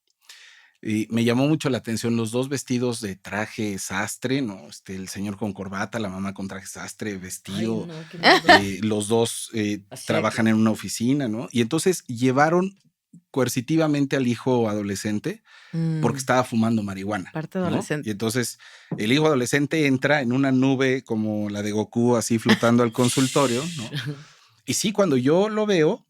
y me llamó mucho la atención los dos vestidos de traje sastre, ¿no? El señor con corbata, la mamá con traje sastre, Ay, vestido, no, qué miedo. los dos Así trabajan en una oficina, ¿no? Y entonces llevaron coercitivamente al hijo adolescente porque estaba fumando marihuana, Parte ¿no? adolescente. Y entonces el hijo adolescente entra en una nube como la de Goku, así flotando al consultorio, ¿no? Y sí, cuando yo lo veo,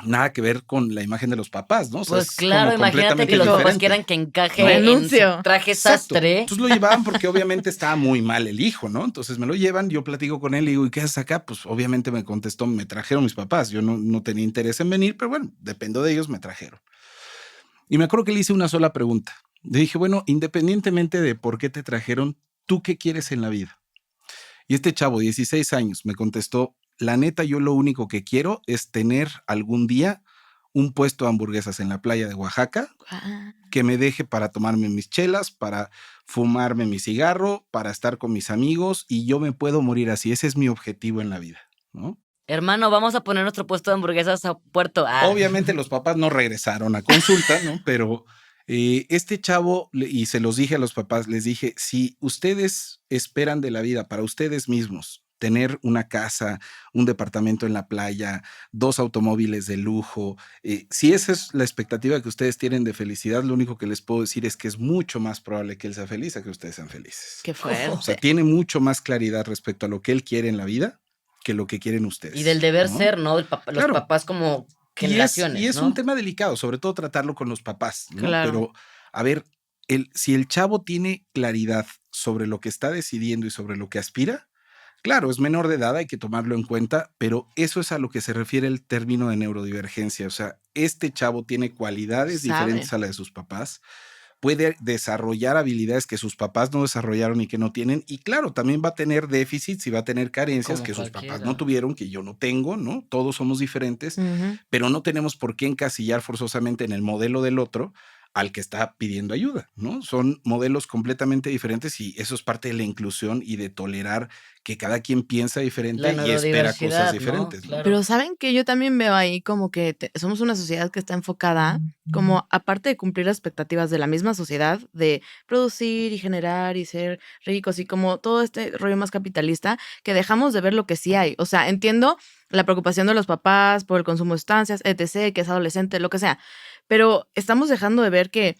nada que ver con la imagen de los papás, ¿no? O sea, Pues es claro, como imagínate que completamente los papás diferente. quieran que encaje No. en Renuncio. su traje Exacto. sastre. Entonces lo llevaban porque obviamente estaba muy mal el hijo, ¿no? Entonces me lo llevan, yo platico con él y digo, ¿y qué haces acá? Pues obviamente me contestó, me trajeron mis papás. Yo no tenía interés en venir, pero bueno, dependo de ellos, me trajeron. Y me acuerdo que le hice una sola pregunta. Le dije, bueno, independientemente de por qué te trajeron, ¿tú qué quieres en la vida? Y este chavo, 16 años, me contestó, la neta, yo lo único que quiero es tener algún día un puesto de hamburguesas en la playa de Oaxaca que me deje para tomarme mis chelas, para fumarme mi cigarro, para estar con mis amigos y yo me puedo morir así. Ese es mi objetivo en la vida, ¿no? Hermano, vamos a poner nuestro puesto de hamburguesas a Puerto. Obviamente los papás no regresaron a consulta, ¿no? Pero este chavo, y se los dije a los papás, les dije, si ustedes esperan de la vida para ustedes mismos tener una casa, un departamento en la playa, 2 automóviles de lujo, si esa es la expectativa que ustedes tienen de felicidad, lo único que les puedo decir es que es mucho más probable que él sea feliz a que ustedes sean felices. Qué fuerte. O sea, tiene mucho más claridad respecto a lo que él quiere en la vida que lo que quieren ustedes. Y del deber ¿no? ser, ¿no? Los Claro. papás como generaciones, Y es ¿no? un tema delicado, sobre todo tratarlo con los papás, ¿no? Claro. Pero, a ver, si el chavo tiene claridad sobre lo que está decidiendo y sobre lo que aspira, claro, es menor de edad, hay que tomarlo en cuenta, pero eso es a lo que se refiere el término de neurodivergencia. O sea, este chavo tiene cualidades diferentes a las de sus papás, puede desarrollar habilidades que sus papás no desarrollaron y que no tienen. Y claro, también va a tener déficits y va a tener carencias Como que sus cualquiera. papás no tuvieron, que yo no tengo, ¿no? Todos somos diferentes, Ujú. pero no tenemos por qué encasillar forzosamente en el modelo del otro al que está pidiendo ayuda, ¿no? Son modelos completamente diferentes y eso es parte de la inclusión y de tolerar que cada quien piensa diferente La y espera neurodiversidad, cosas ¿no? diferentes. ¿no? Claro. Pero saben que yo también veo ahí como que somos una sociedad que está enfocada, como aparte de cumplir las expectativas de la misma sociedad, de producir y generar y ser ricos y como todo este rollo más capitalista, que dejamos de ver lo que sí hay. O sea, entiendo la preocupación de los papás por el consumo de sustancias, etc., que es adolescente, lo que sea, pero estamos dejando de ver que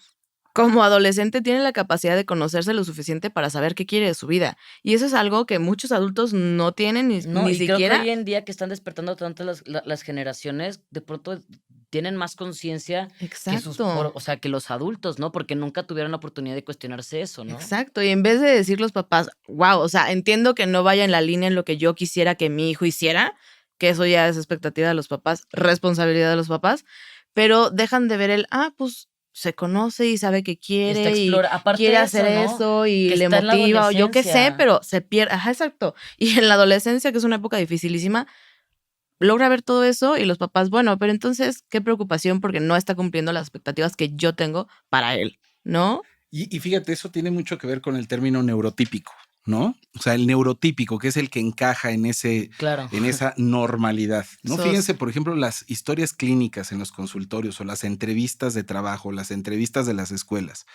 como adolescente tiene la capacidad de conocerse lo suficiente para saber qué quiere de su vida. Y eso es algo que muchos adultos no tienen No, ni y creo que siquiera. hoy en día que están despertando tanto las generaciones, de pronto tienen más conciencia que Exacto. o sea, que los adultos, ¿no? Porque nunca tuvieron la oportunidad de cuestionarse eso, ¿no? Exacto. Y en vez de decir los papás, wow, o sea, entiendo que no vaya en la línea en lo que yo quisiera que mi hijo hiciera, que eso ya es expectativa de los papás, responsabilidad de los papás, pero dejan de ver pues se conoce y sabe que Y está quiere y aparte quiere de hacer ¿no? eso y Que le está en la motiva o yo qué sé, adolescencia. pero se pierde. Ajá, exacto. Y en la adolescencia, que es una época dificilísima, logra ver todo eso y los papás, bueno, pero entonces, qué preocupación porque no está cumpliendo las expectativas que yo tengo para él, ¿no? Y fíjate, eso tiene mucho que ver con el término neurotípico, ¿no? O sea, el neurotípico, que es el que encaja en Claro. esa normalidad, ¿no? Sos. Fíjense, por ejemplo, las historias clínicas en los consultorios o las entrevistas de trabajo, las entrevistas de las escuelas.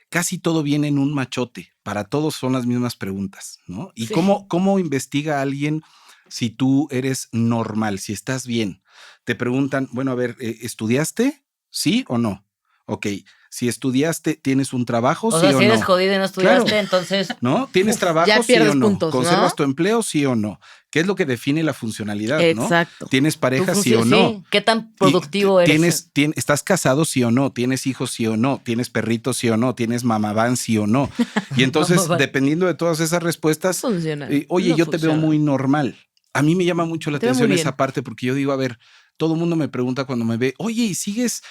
Casi todo viene en un machote. Para todos son las mismas preguntas, ¿no? ¿Y Sí. cómo investiga alguien si tú eres normal, si estás bien? Te preguntan, bueno, a ver, ¿estudiaste? ¿Sí o no? Ok, si estudiaste, ¿tienes un trabajo? O ¿Sí sea, o si eres no? jodido y no estudiaste, Claro. entonces ¿No? ¿Tienes trabajo? ya Sí o pierdes no. puntos, ¿no? ¿Conservas tu empleo? Sí o no. ¿Qué es lo que define la funcionalidad, no? Exacto. ¿Tienes tu pareja? Sí o función, no. sí. ¿Qué tan Y productivo eres? ¿Estás casado? Sí o no. ¿Tienes hijos? Sí o no. ¿Tienes perritos? Sí o no. ¿Tienes mamaván? Sí o no. Y entonces, Mamaván. dependiendo de todas esas respuestas, Funciona. oye, No yo te veo funciona. muy normal. A mí me llama mucho la Te veo muy atención bien. esa parte porque yo digo, a ver, todo el mundo me pregunta cuando me ve, oye, ¿y sigues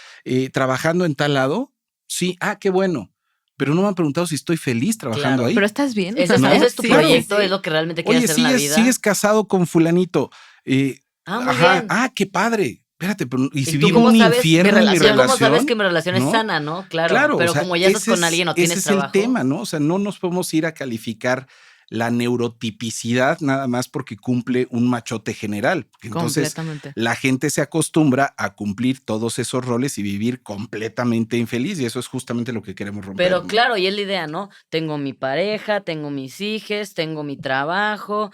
trabajando en tal lado? Sí, qué bueno. Pero no me han preguntado si estoy feliz trabajando Claro. ahí. Pero estás bien. Ese, ¿No? ese es tu Sí, proyecto, sí. es lo que realmente quieres Oye, hacer en la vida. sigues casado con fulanito. Muy Ajá, bien. qué padre. Espérate, pero ¿y si tú vivo cómo un sabes infierno en mi relación? ¿Cómo sabes relación? que mi relación es ¿No? sana, no? Claro. Claro, Pero o sea, como ya estás ese con es- alguien o tienes ese trabajo. es el tema, ¿no? O sea, no nos podemos ir a calificar la neurotipicidad nada más porque cumple un machote general. Entonces, Completamente. la gente se acostumbra a cumplir todos esos roles y vivir completamente infeliz, y eso es justamente lo que queremos romper, Pero ¿no? claro, y es la idea, ¿no? Tengo mi pareja, tengo mis hijos, tengo mi trabajo,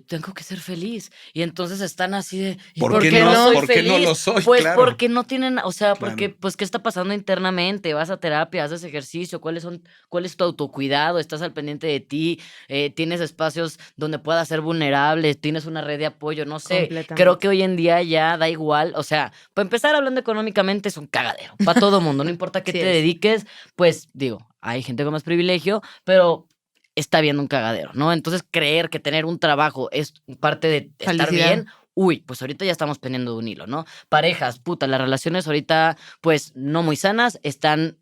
tengo que ser feliz. Y entonces están así de, ¿y ¿Por por qué qué no? no? soy ¿Por qué no feliz? lo soy? Pues Claro, porque no tienen, o sea, porque, claro. pues, ¿qué está pasando internamente? Vas a terapia, haces ejercicio, cuál es tu autocuidado? ¿Estás al pendiente de ti? ¿Tienes espacios donde puedas ser vulnerable? ¿Tienes una red de apoyo? No sé. Creo Completamente. que hoy en día ya da igual. O sea, para empezar hablando económicamente es un cagadero. Para todo mundo, no importa qué Sí te es. dediques, pues digo, hay gente con más privilegio, pero está viendo un cagadero, ¿no? Entonces, creer que tener un trabajo es parte de estar Felicidad. bien, uy, pues ahorita ya estamos pendiendo de un hilo, ¿no? Parejas, puta, las relaciones ahorita, pues no muy sanas, están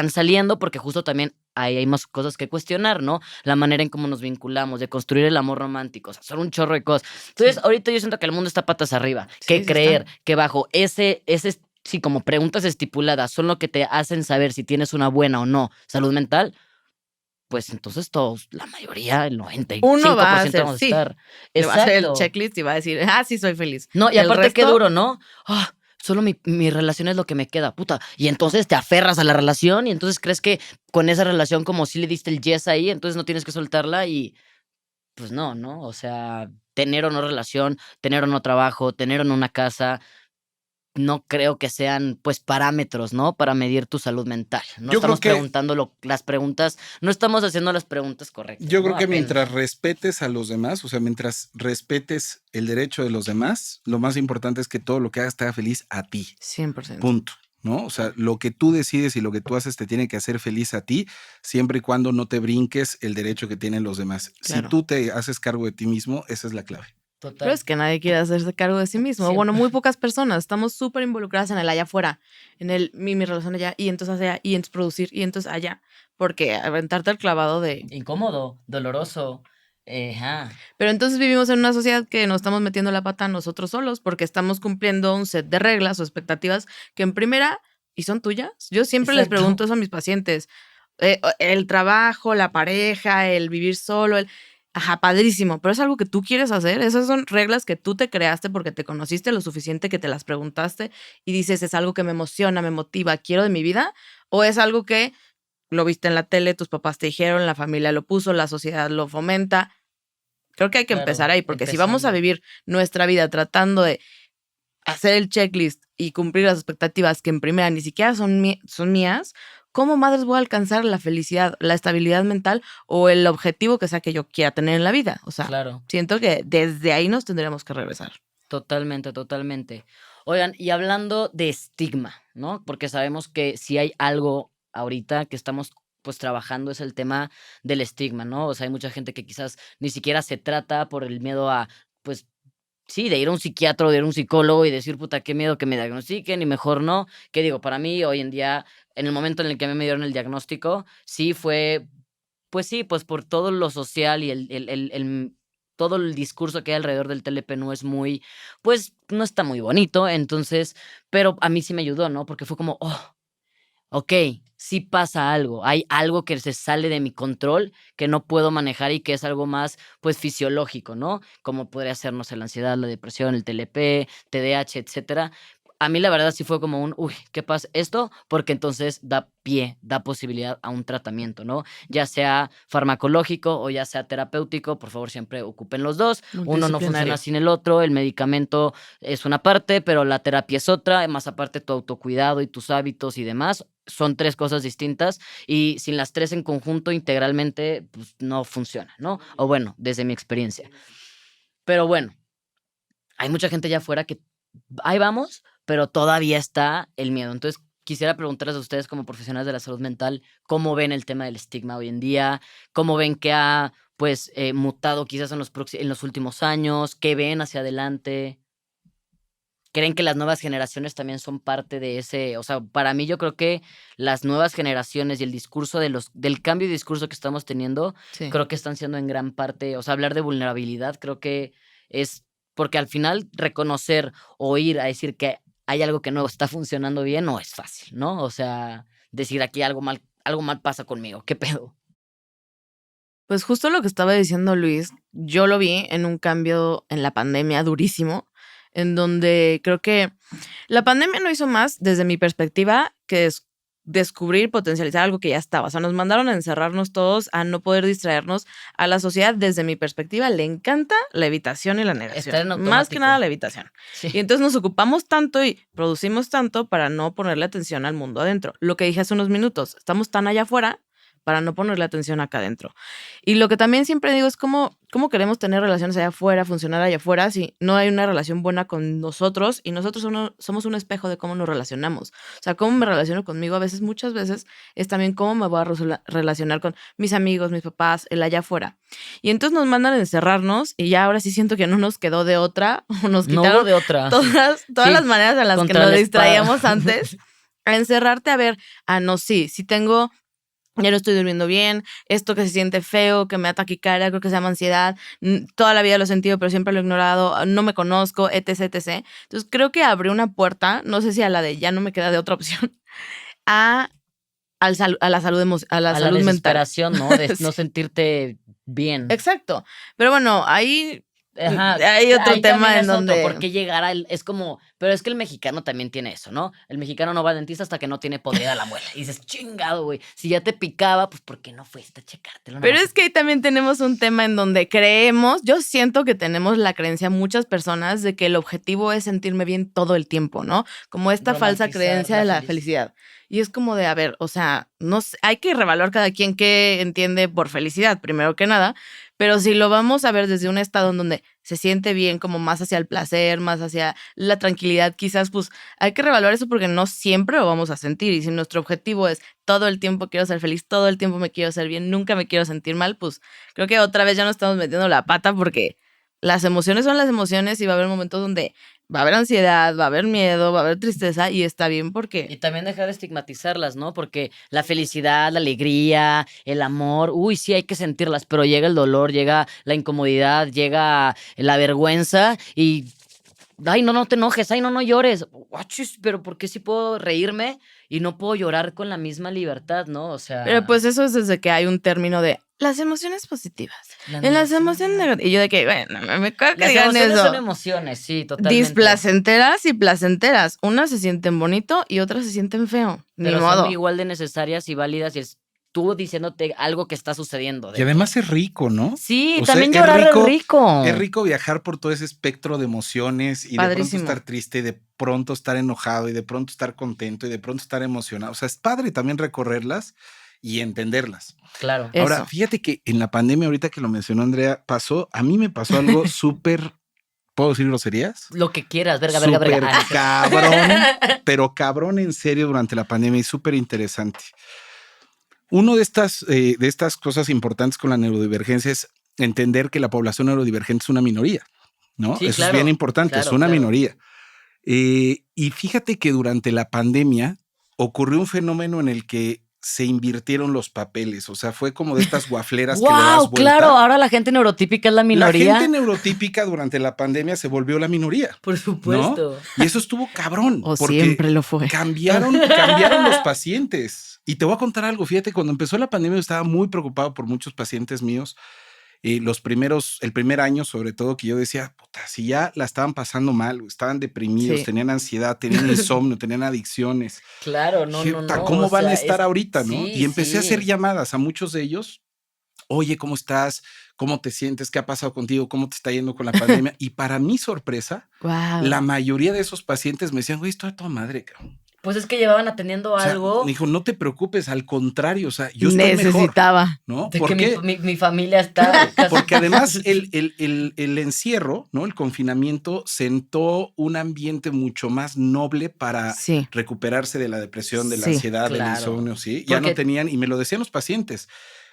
saliendo porque justo también ahí hay más cosas que cuestionar, ¿no? La manera en cómo nos vinculamos, de construir el amor romántico, o sea, son un chorro de cosas. Entonces, Sí. ahorita yo siento que el mundo está patas arriba, Sí, que sí está. creer que bajo sí, como preguntas estipuladas son lo que te hacen saber si tienes una buena o no salud mental, pues entonces todos, la mayoría, el Uno va a 95% hacer, vamos a sí. estar. Le va a hacer el Exacto. checklist y va a decir, sí soy feliz. No, y El aparte qué resto, duro, ¿no? Solo mi relación es lo que me queda, puta. Y entonces te aferras a la relación y entonces crees que con esa relación como si le diste el yes ahí, entonces no tienes que soltarla y pues no, ¿no? O sea, tener o no relación, tener o no trabajo, tener o no una casa, no creo que sean, pues, parámetros, ¿no? Para medir tu salud mental. No Yo creo estamos que preguntando las preguntas, no estamos haciendo las preguntas correctas, Yo creo ¿no? que Apenas. mientras respetes a los demás, o sea, mientras respetes el derecho de los demás, lo más importante es que todo lo que hagas te haga feliz a ti, 100%. punto, ¿no? O sea, lo que tú decides y lo que tú haces te tiene que hacer feliz a ti, siempre y cuando no te brinques el derecho que tienen los demás. Si Claro. tú te haces cargo de ti mismo, esa es la clave. Pero Total. es que nadie quiere hacerse cargo de sí mismo. Siempre. Bueno, muy pocas personas. Estamos súper involucradas en el allá afuera, en el mi relación allá, y entonces allá, y entonces producir, y entonces allá. Porque aventarte el clavado de. Incómodo, doloroso. Ajá. Pero entonces vivimos en una sociedad que nos estamos metiendo la pata nosotros solos porque estamos cumpliendo un set de reglas o expectativas que en primera, ¿y son tuyas? Yo siempre les Exacto. pregunto eso a mis pacientes. El trabajo, la pareja, el vivir solo, ajá, padrísimo, pero es algo que tú quieres hacer. Esas son reglas que tú te creaste porque te conociste lo suficiente que te las preguntaste y dices, es algo que me emociona, me motiva, quiero de mi vida, o es algo que lo viste en la tele, tus papás te dijeron, la familia lo puso, la sociedad lo fomenta. Creo que hay que empezar Claro, ahí, porque si vamos a empezando. vivir nuestra vida tratando de hacer el checklist y cumplir las expectativas que en primera ni siquiera son mías, ¿cómo madres voy a alcanzar la felicidad, la estabilidad mental o el objetivo que sea que yo quiera tener en la vida? O sea, Claro. siento que desde ahí nos tendríamos que regresar. Totalmente, totalmente. Oigan, y hablando de estigma, ¿no? Porque sabemos que si hay algo ahorita que estamos pues trabajando es el tema del estigma, ¿no? O sea, hay mucha gente que quizás ni siquiera se trata por el miedo a, pues, sí, de ir a un psiquiatra o de ir a un psicólogo y decir, puta, qué miedo que me diagnostiquen y mejor no. ¿Qué digo? Para mí, hoy en día, en el momento en el que a mí me dieron el diagnóstico, sí fue, pues sí, pues por todo lo social y todo el discurso que hay alrededor del TLP no es muy, pues no está muy bonito, entonces, pero a mí sí me ayudó, ¿no? Porque fue como, ok, sí pasa algo, hay algo que se sale de mi control, que no puedo manejar y que es algo más, pues, fisiológico, ¿no? Como podría ser, no sé, la ansiedad, la depresión, el TLP, TDAH, etcétera. A mí la verdad sí fue como uy, ¿qué pasa esto? Porque entonces da pie, da posibilidad a un tratamiento, ¿no? Ya sea farmacológico o ya sea terapéutico, por favor siempre ocupen los dos. Uno no funciona Multidisciplinario. sin el otro, el medicamento es una parte, pero la terapia es otra, más aparte tu autocuidado y tus hábitos y demás, son 3 cosas distintas y sin las 3 en conjunto integralmente, pues no funciona, ¿no? O bueno, desde mi experiencia. Pero bueno, hay mucha gente allá afuera que ahí vamos, pero todavía está el miedo. Entonces, quisiera preguntarles a ustedes como profesionales de la salud mental, ¿cómo ven el tema del estigma hoy en día? ¿Cómo ven que ha, pues, mutado quizás en los últimos años? ¿Qué ven hacia adelante? ¿Creen que las nuevas generaciones también son parte de ese? O sea, para mí yo creo que las nuevas generaciones y el discurso del cambio de discurso que estamos teniendo, Sí. creo que están siendo en gran parte, o sea, hablar de vulnerabilidad creo que es porque al final reconocer o ir a decir que hay algo que no está funcionando bien no es fácil, ¿no? O sea, decir aquí algo mal pasa conmigo, ¿qué pedo? Pues justo lo que estaba diciendo Luis, yo lo vi en un cambio en la pandemia durísimo, en donde creo que la pandemia no hizo más, desde mi perspectiva, que descubrir, potencializar algo que ya estaba. O sea, nos mandaron a encerrarnos todos, a no poder distraernos. A la sociedad, desde mi perspectiva, le encanta la evitación y la negación. Estar en automático. Más que nada la evitación. Sí. Y entonces nos ocupamos tanto y producimos tanto para no ponerle atención al mundo adentro. Lo que dije hace unos minutos, estamos tan allá afuera para no ponerle atención acá adentro. Y lo que también siempre digo es cómo queremos tener relaciones allá afuera, funcionar allá afuera, si no hay una relación buena con nosotros y nosotros somos un espejo de cómo nos relacionamos. O sea, cómo me relaciono conmigo a veces, muchas veces, es también cómo me voy a relacionar con mis amigos, mis papás, el allá afuera. Y entonces nos mandan a encerrarnos y ya ahora sí siento que no nos quedó de otra, o nos No quitaron hubo de otra. todas Sí, las maneras en las que contra nos la distraíamos espada. antes, a encerrarte a ver, no, sí tengo... Ya no estoy durmiendo bien, esto que se siente feo, que me da taquicardia, creo que se llama ansiedad, toda la vida lo he sentido, pero siempre lo he ignorado, no me conozco, etc, etc. Entonces creo que abrió una puerta, no sé si a la de ya no me queda de otra opción, a la salud, A la salud mental. desesperación, ¿no? De no Sí. sentirte bien. Exacto. Pero bueno, ahí Ajá. hay otro Ahí tema también en es otro, donde... porque llegar al... Es como... Pero es que el mexicano también tiene eso, ¿no? El mexicano no va al dentista hasta que no tiene podrida la muela. Y dices, chingado, güey. Si ya te picaba, pues ¿por qué no fuiste a checártelo? Pero es que ahí también tenemos un tema en donde creemos, yo siento que tenemos la creencia, muchas personas, de que el objetivo es sentirme bien todo el tiempo, ¿no? Como esta falsa Romantizar creencia la de la felicidad. Y es como de, a ver, o sea, no sé, hay que revaluar cada quien qué entiende por felicidad, primero que nada, pero si lo vamos a ver desde un estado en donde se siente bien, como más hacia el placer, más hacia la tranquilidad, quizás, pues hay que revaluar eso porque no siempre lo vamos a sentir. Y si nuestro objetivo es todo el tiempo quiero ser feliz, todo el tiempo me quiero ser bien, nunca me quiero sentir mal, pues creo que otra vez ya nos estamos metiendo la pata porque las emociones son las emociones y va a haber momentos donde va a haber ansiedad, va a haber miedo, va a haber tristeza y está bien Y porque... también dejar de estigmatizarlas, ¿no? Porque la felicidad, la alegría, el amor, uy, sí hay que sentirlas, pero llega el dolor, llega la incomodidad, llega la vergüenza y... Ay, no te enojes, ay, no llores. Guachis, pero ¿por qué sí puedo reírme y no puedo llorar con la misma libertad, no? O sea... Pero pues eso es desde que hay un término de las emociones positivas. En las emociones negativas. Y yo de que, bueno, me cago que Las digan emociones eso. son emociones, sí, totalmente. Displacenteras y placenteras. Unas se sienten bonito y otras se sienten feo. Ni Pero modo. son igual de necesarias y válidas y es tú diciéndote algo que está sucediendo. Y además es rico, ¿no? Sí, O sea, también es llorar rico- es rico. Es rico viajar por todo ese espectro de emociones y de Padrísimo. pronto estar triste y de pronto estar enojado y de pronto estar contento y de pronto estar emocionado. O sea, es padre también recorrerlas y entenderlas. Claro. Eso. Ahora, fíjate que en la pandemia, ahorita que lo mencionó Andrea, a mí me pasó algo súper, ¿puedo decir groserías? Lo que quieras, verga. Súper Ah, no sé. cabrón, pero cabrón en serio durante la pandemia y súper interesante. Uno de estas cosas importantes con la neurodivergencia es entender que la población neurodivergente es una minoría, ¿no? Sí, Eso claro, es bien importante, claro, es una claro. minoría. Y fíjate que durante la pandemia ocurrió un fenómeno en el que se invirtieron los papeles, o sea, fue como de estas guafleras que le das ¡Wow! vuelta. Claro, ahora la gente neurotípica es la minoría. La gente neurotípica durante la pandemia se volvió la minoría. Por supuesto. ¿No? Y eso estuvo cabrón. O porque siempre lo fue. cambiaron los pacientes. Y te voy a contar algo, fíjate, cuando empezó la pandemia yo estaba muy preocupado por muchos pacientes míos. El primer año sobre todo, que yo decía, puta, si ya la estaban pasando mal, estaban deprimidos, Sí. tenían ansiedad, tenían insomnio, tenían adicciones. Claro, no, Dije, no, "Puta, no. ¿cómo o van a sea, estar ahorita, no?" sí, Y empecé a sí. hacer llamadas a muchos de ellos. Oye, ¿cómo estás? ¿Cómo te sientes? ¿Qué ha pasado contigo? ¿Cómo te está yendo con la pandemia? Y para mi sorpresa, Wow. la mayoría de esos pacientes me decían, güey, estoy a toda madre, cabrón. Pues es que llevaban atendiendo O sea, algo me dijo, no te preocupes, al contrario, o sea, yo estoy mejor, necesitaba. ¿no? de ¿Por que qué? mi familia está casi- Porque además el encierro, ¿no? El confinamiento sentó un ambiente mucho más noble para Sí. recuperarse de la depresión, de la Sí, ansiedad, del claro. insomnio, ¿sí? Ya Porque- no tenían, y me lo decían los pacientes,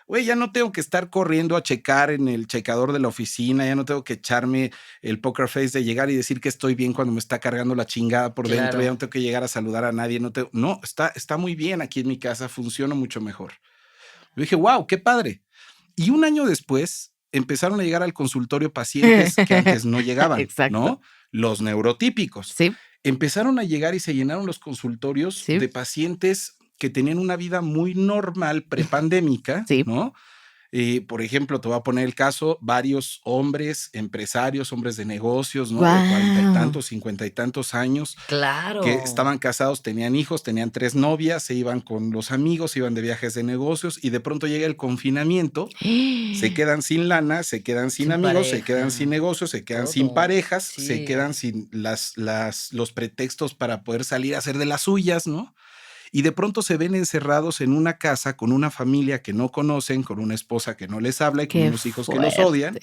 güey, ya no tengo que estar corriendo a checar en el checador de la oficina, ya no tengo que echarme el poker face de llegar y decir que estoy bien cuando me está cargando la chingada por dentro, Claro. ya no tengo que llegar a saludar a nadie, no, está muy bien aquí en mi casa, funciona mucho mejor. Yo dije, wow, qué padre. Y un año después empezaron a llegar al consultorio pacientes que antes no llegaban, Exacto. ¿no? Los neurotípicos. Sí. Empezaron a llegar y se llenaron los consultorios Sí. de pacientes que tenían una vida muy normal prepandémica, Sí. ¿no? Por ejemplo, te voy a poner el caso, varios hombres, empresarios, hombres de negocios, ¿no? De 40 y tantos, 50 y tantos años, Claro. que estaban casados, tenían hijos, tenían 3 novias, se iban con los amigos, se iban de viajes de negocios y de pronto llega el confinamiento, se quedan sin lana, se quedan sin amigos, se quedan sin negocios, se quedan sin parejas, se quedan sin los pretextos para poder salir a hacer de las suyas, ¿no? Y de pronto se ven encerrados en una casa con una familia que no conocen, con una esposa que no les habla y con unos hijos que los odian.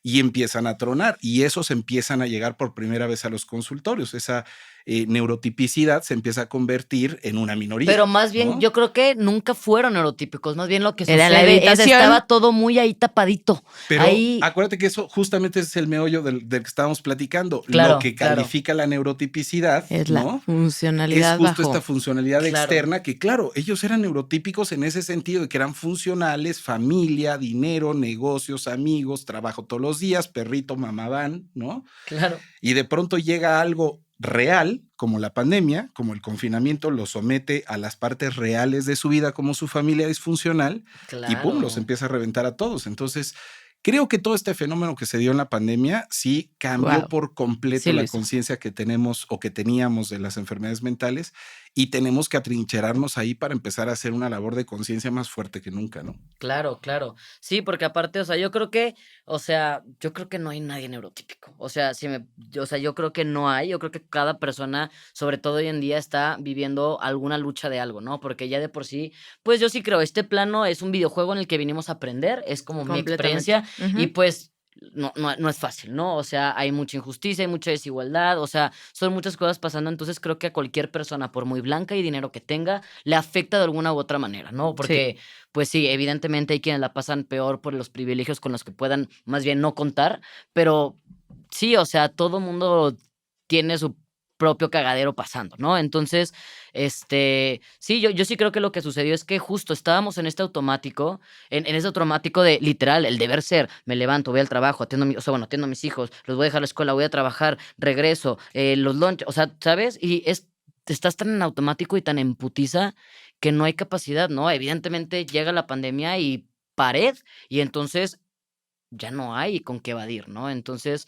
Y empiezan a tronar y esos empiezan a llegar por primera vez a los consultorios. Esa neurotipicidad se empieza a convertir en una minoría. Pero más bien, ¿no? yo creo que nunca fueron neurotípicos. Más bien lo que Era la sucede es evitación. estaba todo muy ahí tapadito. Pero ahí, acuérdate que eso justamente es el meollo del que estábamos platicando. Claro, Lo que califica la neurotipicidad Es ¿no? la funcionalidad es justo bajo. esta funcionalidad externa que, claro, ellos eran neurotípicos en ese sentido de que eran funcionales, familia, dinero, negocios, amigos, trabajo todos los días, perrito, mamá van, ¿no? claro. Y de pronto llega algo real, como la pandemia, como el confinamiento, los somete a las partes reales de su vida como su familia disfuncional y pum, los empieza a reventar a todos. Entonces, creo que todo este fenómeno que se dio en la pandemia sí cambió por completo la conciencia que tenemos o que teníamos de las enfermedades mentales y tenemos que atrincherarnos ahí para empezar a hacer una labor de conciencia más fuerte que nunca, ¿no? Claro, claro. Sí, porque aparte, o sea, yo creo que no hay nadie neurotípico. O sea, yo creo que no hay. Yo creo que cada persona, sobre todo hoy en día, está viviendo alguna lucha de algo, ¿no? Porque ya de por sí, pues yo sí creo, este plano es un videojuego en el que vinimos a aprender, es como mi experiencia y pues no es fácil, ¿no? O sea, hay mucha injusticia, hay mucha desigualdad, o sea, son muchas cosas pasando, entonces creo que a cualquier persona, por muy blanca y dinero que tenga, le afecta de alguna u otra manera, ¿no? Porque, pues sí, evidentemente hay quienes la pasan peor por los privilegios con los que puedan más bien no contar, pero sí, o sea, todo mundo tiene su propio cagadero pasando, ¿no? Entonces, sí, yo sí creo que lo que sucedió es que justo estábamos en este automático, en ese automático de literal, el deber ser, me levanto, voy al trabajo, atiendo a mis hijos, los voy a dejar a la escuela, voy a trabajar, regreso, los lunch, o sea, ¿sabes? Y estás tan en automático y tan en putiza que no hay capacidad, ¿no? Evidentemente llega la pandemia y pared, y entonces ya no hay con qué evadir, ¿no? Entonces,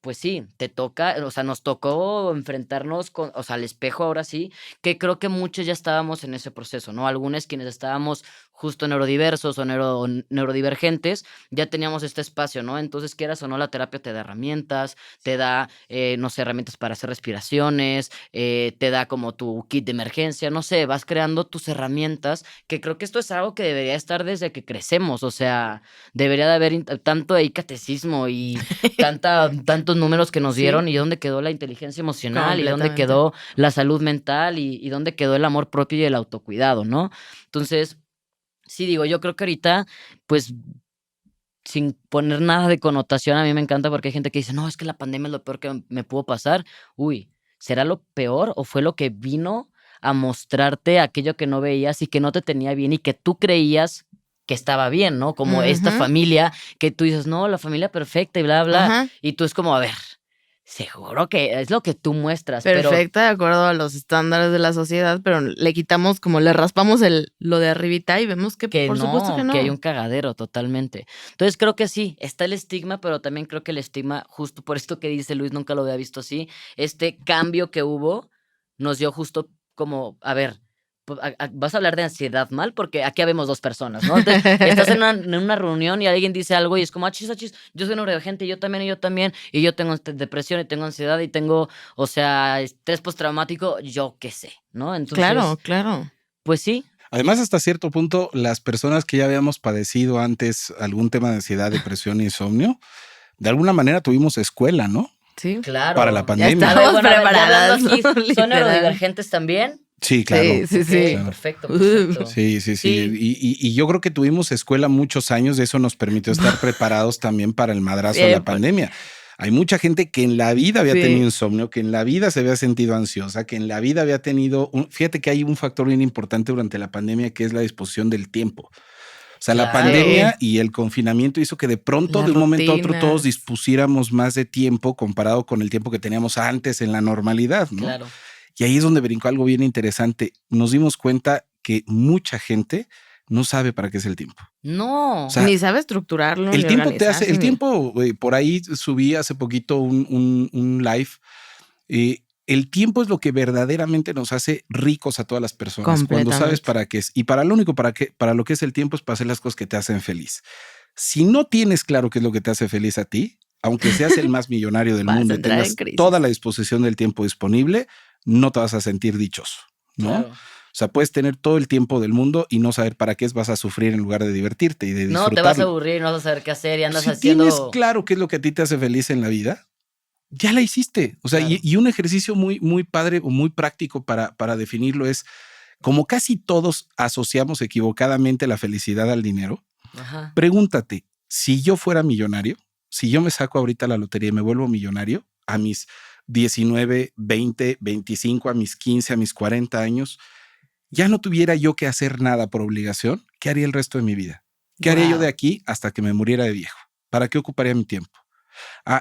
pues sí, te toca, o sea, nos tocó enfrentarnos al espejo ahora sí, que creo que muchos ya estábamos en ese proceso, ¿no? Algunos quienes estábamos justo neurodiversos o neurodivergentes, ya teníamos este espacio, ¿no? Entonces, quieras o no, la terapia te da herramientas, te da, no sé, herramientas para hacer respiraciones, te da como tu kit de emergencia, no sé, vas creando tus herramientas, que creo que esto es algo que debería estar desde que crecemos, o sea, debería de haber tanto ahí catecismo y tantos números que nos dieron y dónde quedó la inteligencia emocional y dónde quedó la salud mental y dónde quedó el amor propio y el autocuidado, ¿no? Entonces, sí digo, yo creo que ahorita, pues, sin poner nada de connotación, a mí me encanta porque hay gente que dice, no, es que la pandemia es lo peor que me pudo pasar. Uy, ¿será lo peor o fue lo que vino a mostrarte aquello que no veías y que no te tenía bien y que tú creías que estaba bien, ¿no? Como esta familia que tú dices, no, la familia perfecta y bla, bla. Y tú es como, a ver, seguro que es lo que tú muestras. Perfecta, de acuerdo a los estándares de la sociedad, pero le quitamos, como le raspamos lo de arribita y vemos que por supuesto que no. Que hay un cagadero totalmente. Entonces creo que sí, está el estigma, pero también creo que el estigma, justo por esto que dice Luis, nunca lo había visto así, este cambio que hubo nos dio justo como, a ver, vas a hablar de ansiedad mal porque aquí habemos dos personas, ¿no? Entonces, estás en una reunión y alguien dice algo y es como, achis, yo soy neurodivergente, yo también, y yo tengo depresión y tengo ansiedad y tengo, o sea, estrés postraumático, yo qué sé, ¿no? Entonces, claro. Pues sí. Además, hasta cierto punto, las personas que ya habíamos padecido antes algún tema de ansiedad, depresión e insomnio, de alguna manera tuvimos escuela, ¿no? Sí. Claro. Para la pandemia. Ya estamos preparadas. ¿Son neurodivergentes también? Sí, claro. Sí. Claro. Perfecto. Sí. Y yo creo que tuvimos escuela muchos años, de eso nos permitió estar preparados también para el madrazo de la pandemia. Hay mucha gente que en la vida había tenido insomnio, que en la vida se había sentido ansiosa, que en la vida había tenido... Fíjate que hay un factor bien importante durante la pandemia que es la disposición del tiempo. O sea, la pandemia y el confinamiento hizo que de pronto, de un momento a otro, todos dispusiéramos más de tiempo comparado con el tiempo que teníamos antes en la normalidad, ¿no? Claro. Y ahí es donde brincó algo bien interesante. Nos dimos cuenta que mucha gente no sabe para qué es el tiempo. No. O sea, ni sabe estructurarlo. el ni tiempo te hace, organizarse, el ni- tiempo, por ahí subí hace poquito un live. El tiempo es lo que verdaderamente nos hace ricos a todas las personas. Cuando sabes Completamente. para qué es. Y para lo único para lo que es el tiempo es para hacer las cosas que te hacen feliz. Si no tienes claro qué es lo que te hace feliz a ti, aunque seas el más millonario del Vas a mundo y entrar en tengas crisis. toda la disposición del tiempo disponible, no te vas a sentir dichoso, ¿no? Claro. O sea, puedes tener todo el tiempo del mundo y no saber para qué es, vas a sufrir en lugar de divertirte y de No, disfrutarlo. te vas a aburrir, no vas a saber qué hacer y andas Si haciendo. tienes claro qué es lo que a ti te hace feliz en la vida, ya la hiciste. O sea, Claro. y un ejercicio muy, muy padre o muy práctico para definirlo es, como casi todos asociamos equivocadamente la felicidad al dinero, Ajá. pregúntate, si yo fuera millonario, si yo me saco ahorita la lotería y me vuelvo millonario a mis 19, 20, 25, a mis 15, a mis 40 años, ya no tuviera yo que hacer nada por obligación, ¿qué haría el resto de mi vida? ¿Qué haría yo Wow. de aquí hasta que me muriera de viejo? ¿Para qué ocuparía mi tiempo?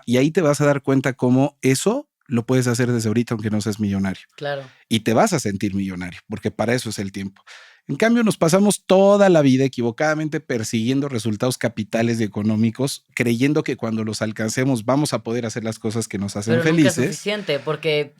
Y ahí te vas a dar cuenta cómo eso lo puedes hacer desde ahorita aunque no seas millonario. Claro. Y te vas a sentir millonario, porque para eso es el tiempo. En cambio, nos pasamos toda la vida equivocadamente persiguiendo resultados capitales y económicos, creyendo que cuando los alcancemos vamos a poder hacer las cosas que nos hacen Pero nunca es felices. suficiente porque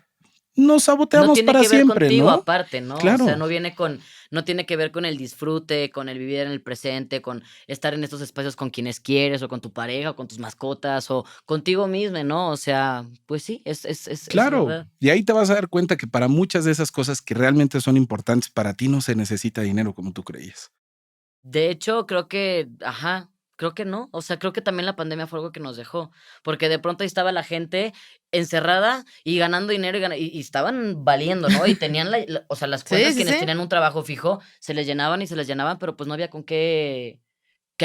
Nos no saboteamos tiene para que ver siempre, contigo ¿no? aparte, ¿no? Claro. O sea, no tiene que ver con el disfrute, con el vivir en el presente, con estar en estos espacios con quienes quieres, o con tu pareja, o con tus mascotas, o contigo mismo, ¿no? O sea, pues sí, es Claro. verdad. Y ahí te vas a dar cuenta que para muchas de esas cosas que realmente son importantes para ti no se necesita dinero como tú creías. De hecho, creo que no. O sea, creo que también la pandemia fue algo que nos dejó, porque de pronto ahí estaba la gente encerrada y ganando dinero y estaban valiendo, ¿no? Y tenían o sea, las cuentas, Sí, sí, quienes sí. tenían un trabajo fijo, se les llenaban y se les llenaban, pero pues no había con qué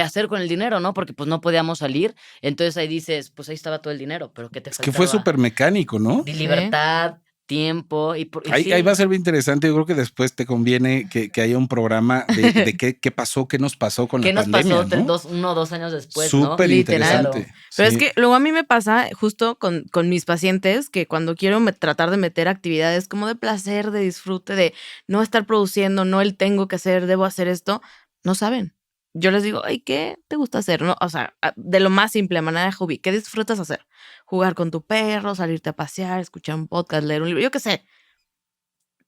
hacer con el dinero, ¿no? Porque pues no podíamos salir. Entonces ahí dices, pues ahí estaba todo el dinero, pero ¿qué te Es que fue faltaba? súper mecánico, ¿no? De Sí. libertad, tiempo y Ahí sí. va a ser bien interesante. Yo creo que después te conviene que haya un programa de qué pasó, qué nos pasó con ¿Qué la nos pandemia, pasó ¿no? 1 o 2 años después, no? Súper Literal. interesante. Pero Sí. es que luego a mí me pasa justo con mis pacientes que cuando quiero tratar de meter actividades como de placer, de disfrute, de no estar produciendo, no el tengo que hacer, debo hacer esto, no saben. Yo les digo, ay, ¿qué te gusta hacer? ¿No? O sea, de lo más simple, a manera de hobby, ¿qué disfrutas hacer? Jugar con tu perro, salirte a pasear, escuchar un podcast, leer un libro, yo qué sé.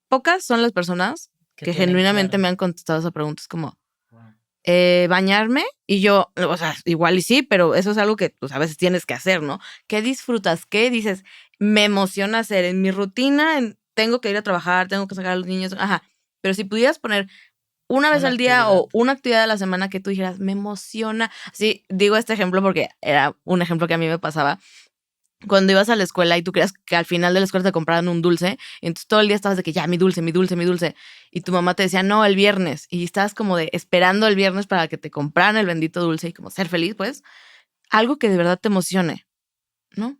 Pocas son las personas que tienen genuinamente claro. me han contestado esa pregunta. Es como, Wow. bañarme y yo, o sea, igual y sí, pero eso es algo que pues, a veces tienes que hacer, ¿no? ¿Qué disfrutas? ¿Qué dices? Me emociona hacer en mi rutina, tengo que ir a trabajar, tengo que sacar a los niños, ajá. Pero si pudieras poner una vez Una al día actividad. o una actividad a la semana que tú dijeras, me emociona. Sí, digo este ejemplo porque era un ejemplo que a mí me pasaba. Cuando ibas a la escuela y tú creías que al final de la escuela te compraran un dulce, entonces todo el día estabas de que ya, mi dulce, mi dulce, mi dulce. Y tu mamá te decía, no, el viernes. Y estabas como de esperando el viernes para que te compraran el bendito dulce y como ser feliz, pues. Algo que de verdad te emocione, ¿no?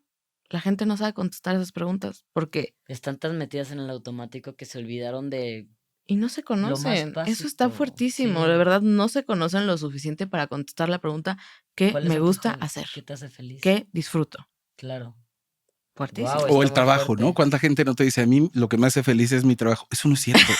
La gente no sabe contestar esas preguntas porque... Están tan metidas en el automático que se olvidaron de... Y no se conocen. Eso está básico, fuertísimo. sí. De verdad, no se conocen lo suficiente para contestar la pregunta ¿qué ¿Cuáles me son tus gusta hobbies? hacer? ¿Qué te hace feliz? ¿Qué disfruto? Claro. Fuertísimo. Guau, O está el muy trabajo, fuerte. ¿no? ¿Cuánta gente no te dice a mí lo que me hace feliz es mi trabajo? Eso no es cierto.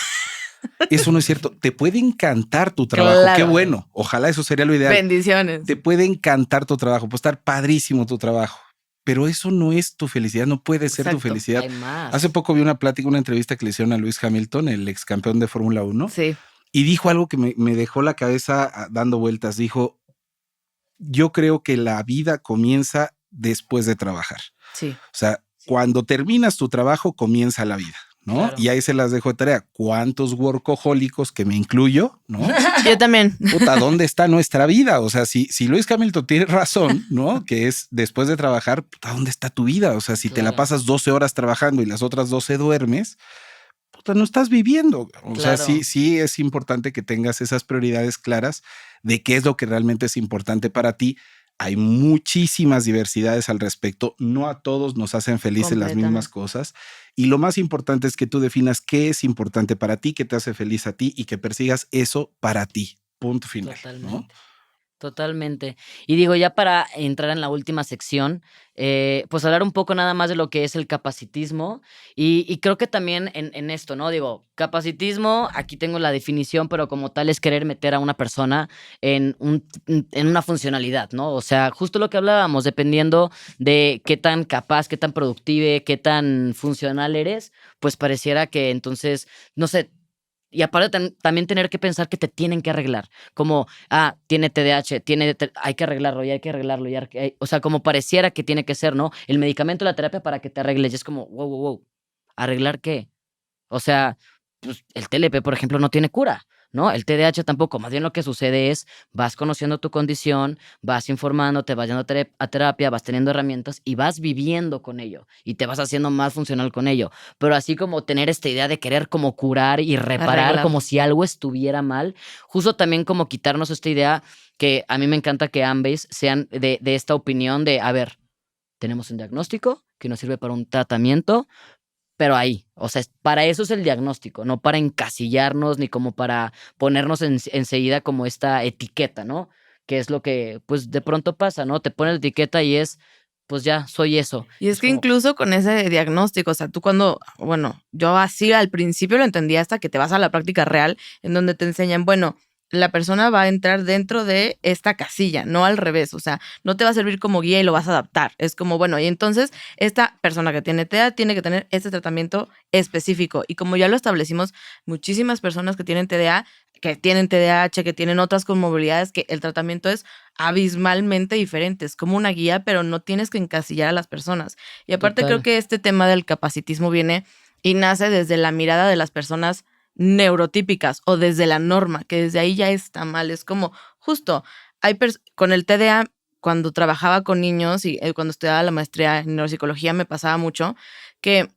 Eso no es cierto. Te puede encantar tu trabajo. Claro. Qué bueno. Ojalá eso sería lo ideal. Bendiciones. Te puede encantar tu trabajo, puede estar padrísimo tu trabajo, pero eso no es tu felicidad, no puede ser tu Exacto. felicidad. Hay más. Hace poco vi una plática, una entrevista que le hicieron a Lewis Hamilton, el ex campeón de Fórmula 1, Sí. y dijo algo que me dejó la cabeza dando vueltas. Dijo, yo creo que la vida comienza después de trabajar. Sí. O sea, cuando terminas tu trabajo, comienza la vida, ¿no? Claro. Y ahí se las dejo de tarea. ¿Cuántos workahólicos, que me incluyo, no? Yo también. Puta, ¿dónde está nuestra vida? O sea, si Lewis Hamilton tiene razón, ¿no? Que es después de trabajar, puta, ¿dónde está tu vida? O sea, si te la Claro. pasas 12 horas trabajando y las otras 12 duermes, puta, no estás viviendo. O sea, Claro. sí es importante que tengas esas prioridades claras de qué es lo que realmente es importante para ti. Hay muchísimas diversidades al respecto. No a todos nos hacen felices las mismas cosas. Y lo más importante es que tú definas qué es importante para ti, qué te hace feliz a ti y que persigas eso para ti. Punto final, ¿no? Totalmente. Totalmente. Y digo, ya para entrar en la última sección, pues hablar un poco nada más de lo que es el capacitismo y creo que también en esto, ¿no? Digo, capacitismo, aquí tengo la definición, pero como tal es querer meter a una persona en una funcionalidad, ¿no? O sea, justo lo que hablábamos, dependiendo de qué tan capaz, qué tan productive, qué tan funcional eres, pues pareciera que entonces, no sé. Y aparte también tener que pensar que te tienen que arreglar, como, tiene TDAH, hay que arreglarlo y hay que arreglarlo, o sea, como pareciera que tiene que ser, ¿no? El medicamento, la terapia para que te arregles, y es como, wow, wow, wow, ¿arreglar qué? O sea, pues, el TLP, por ejemplo, no tiene cura, ¿no? El TDAH tampoco. Más bien lo que sucede es, vas conociendo tu condición, vas informándote, vas yendo a terapia, vas teniendo herramientas y vas viviendo con ello y te vas haciendo más funcional con ello. Pero así como tener esta idea de querer como curar y reparar Arreglar. como si algo estuviera mal, justo también como quitarnos esta idea que a mí me encanta que ambas sean de esta opinión de, a ver, tenemos un diagnóstico que nos sirve para un tratamiento, pero ahí, o sea, para eso es el diagnóstico, no para encasillarnos ni como para ponernos enseguida como esta etiqueta, ¿no? Que es lo que, pues, de pronto pasa, ¿no? Te pones la etiqueta y es, pues ya, soy eso. Y es que incluso con ese diagnóstico, o sea, tú bueno, yo así al principio lo entendía hasta que te vas a la práctica real, en donde te enseñan, bueno, la persona va a entrar dentro de esta casilla, no al revés, o sea, no te va a servir como guía y lo vas a adaptar. Es como, bueno, y entonces esta persona que tiene TEA tiene que tener este tratamiento específico. Y como ya lo establecimos, muchísimas personas que tienen TDA, que tienen TDAH, que tienen otras comorbilidades, que el tratamiento es abismalmente diferente. Es como una guía, pero no tienes que encasillar a las personas. Y aparte creo que este tema del capacitismo viene y nace desde la mirada de las personas neurotípicas o desde la norma, que desde ahí ya está mal. Es como, justo, con el TDA, cuando trabajaba con niños y cuando estudiaba la maestría en neuropsicología, me pasaba mucho que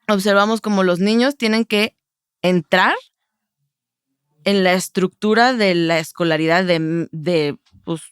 observamos como los niños tienen que entrar en la estructura de la escolaridad pues,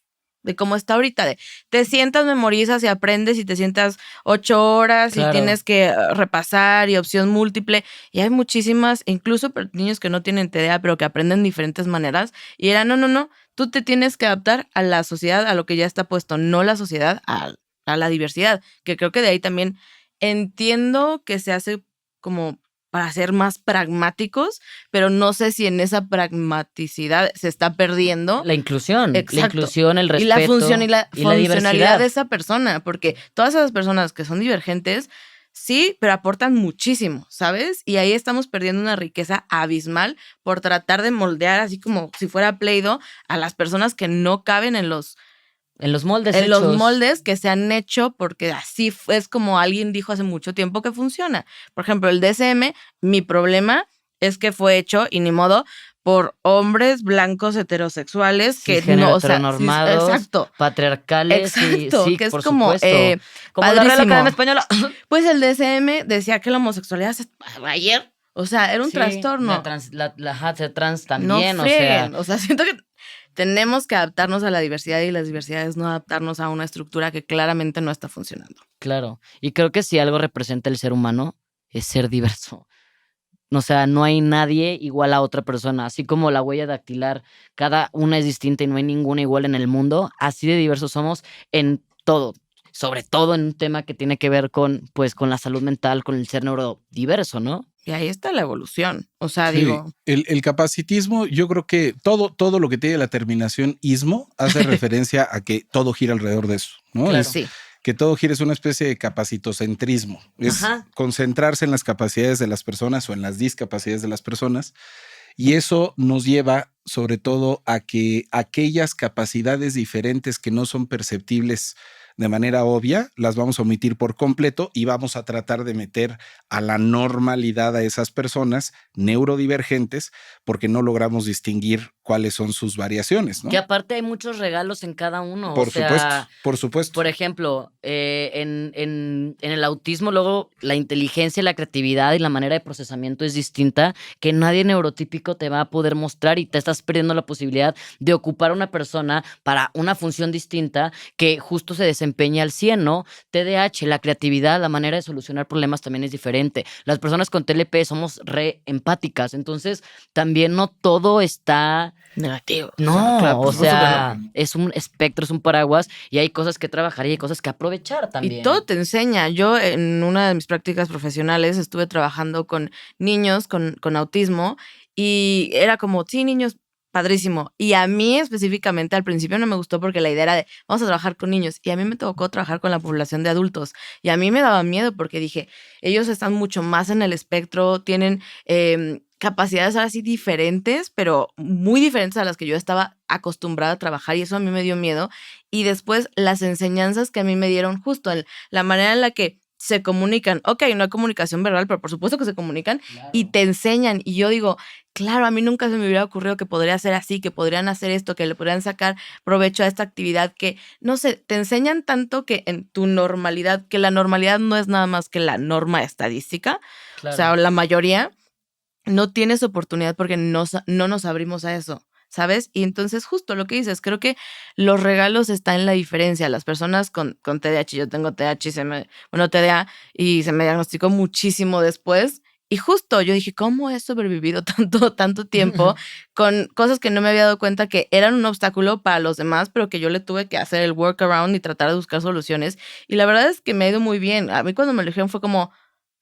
de cómo está ahorita, te sientas, memorizas y aprendes y te sientas 8 horas Claro. Y tienes que repasar y opción múltiple. Y hay muchísimas, incluso niños que no tienen TDA, pero que aprenden de diferentes maneras. Y era, no, tú te tienes que adaptar a la sociedad, a lo que ya está puesto, no la sociedad a la diversidad. Que creo que de ahí también entiendo que se hace como para ser más pragmáticos, pero no sé si en esa pragmaticidad se está perdiendo la inclusión, Exacto. la inclusión, el respeto y la funcionalidad diversidad de esa persona, porque todas esas personas que son divergentes, sí, pero aportan muchísimo, ¿sabes? Y ahí estamos perdiendo una riqueza abismal por tratar de moldear, así como si fuera Play-Doh, a las personas que no caben en los moldes los moldes que se han hecho, porque así es como alguien dijo hace mucho tiempo que funciona. Por ejemplo, el DSM, mi problema es que fue hecho, y ni modo, por hombres blancos heterosexuales que cisgénero, no, o sea, heteronormados, exacto, patriarcales, exacto, sí, que es por como supuesto. Como la Real Academia Española. Pues el DSM decía que la homosexualidad ayer, o sea, era un trastorno. La trans también, no frieguen, o sea, siento que tenemos que adaptarnos a la diversidad y las diversidades no adaptarnos a una estructura que claramente no está funcionando. Claro, y creo que si algo representa el ser humano es ser diverso. O sea, no hay nadie igual a otra persona. Así como la huella dactilar, cada una es distinta y no hay ninguna igual en el mundo, así de diversos somos en todo. Sobre todo en un tema que tiene que ver con, pues, con la salud mental, con el ser neurodiverso, ¿no? Y ahí está la evolución. O sea, Sí, digo. el capacitismo, yo creo que todo lo que tiene la terminación ismo hace referencia a que todo gira alrededor de eso, ¿no? Claro. Sí. Que todo gira es una especie de capacitocentrismo. Es concentrarse en las capacidades de las personas o en las discapacidades de las personas. Y eso nos lleva sobre todo a que aquellas capacidades diferentes que no son perceptibles de manera obvia, las vamos a omitir por completo y vamos a tratar de meter a la normalidad a esas personas neurodivergentes porque no logramos distinguir cuáles son sus variaciones, ¿no? Que aparte hay muchos regalos en cada uno. Por supuesto. Por ejemplo, en el autismo luego la inteligencia, la creatividad y la manera de procesamiento es distinta, que nadie neurotípico te va a poder mostrar y te estás perdiendo la posibilidad de ocupar a una persona para una función distinta que justo se desempeña desempeñe al 100, ¿no? TDAH, la creatividad, la manera de solucionar problemas también es diferente. Las personas con TLP somos re empáticas, entonces también no todo está... Negativo. No, claro, por o supuesto que sea, no. es un espectro, es un paraguas y hay cosas que trabajar y hay cosas que aprovechar también. Y todo te enseña. Yo en una de mis prácticas profesionales estuve trabajando con niños con autismo y era como, sí, niños, padrísimo. Y a mí específicamente al principio no me gustó porque la idea era de, vamos a trabajar con niños. Y a mí me tocó trabajar con la población de adultos. Y a mí me daba miedo porque dije, ellos están mucho más en el espectro, tienen capacidades ahora sí diferentes, pero muy diferentes a las que yo estaba acostumbrada a trabajar y eso a mí me dio miedo. Y después las enseñanzas que a mí me dieron justo en la manera en la que se comunican. Ok, no hay comunicación verbal, pero por supuesto que se comunican y te enseñan. Y yo digo, claro, a mí nunca se me hubiera ocurrido que podría ser así, que podrían hacer esto, que le podrían sacar provecho a esta actividad, que, no sé, te enseñan tanto que en tu normalidad, que la normalidad no es nada más que la norma estadística, o sea, la mayoría no tienes oportunidad porque no nos abrimos a eso, ¿sabes? Y entonces justo lo que dices, creo que los regalos están en la diferencia. Las personas con TDAH, yo tengo TDAH, TDA, y se me diagnosticó muchísimo después. Y justo yo dije, ¿cómo he sobrevivido tanto tiempo con cosas que no me había dado cuenta que eran un obstáculo para los demás, pero que yo le tuve que hacer el workaround y tratar de buscar soluciones? Y la verdad es que me ha ido muy bien. A mí cuando me lo dijeron fue como,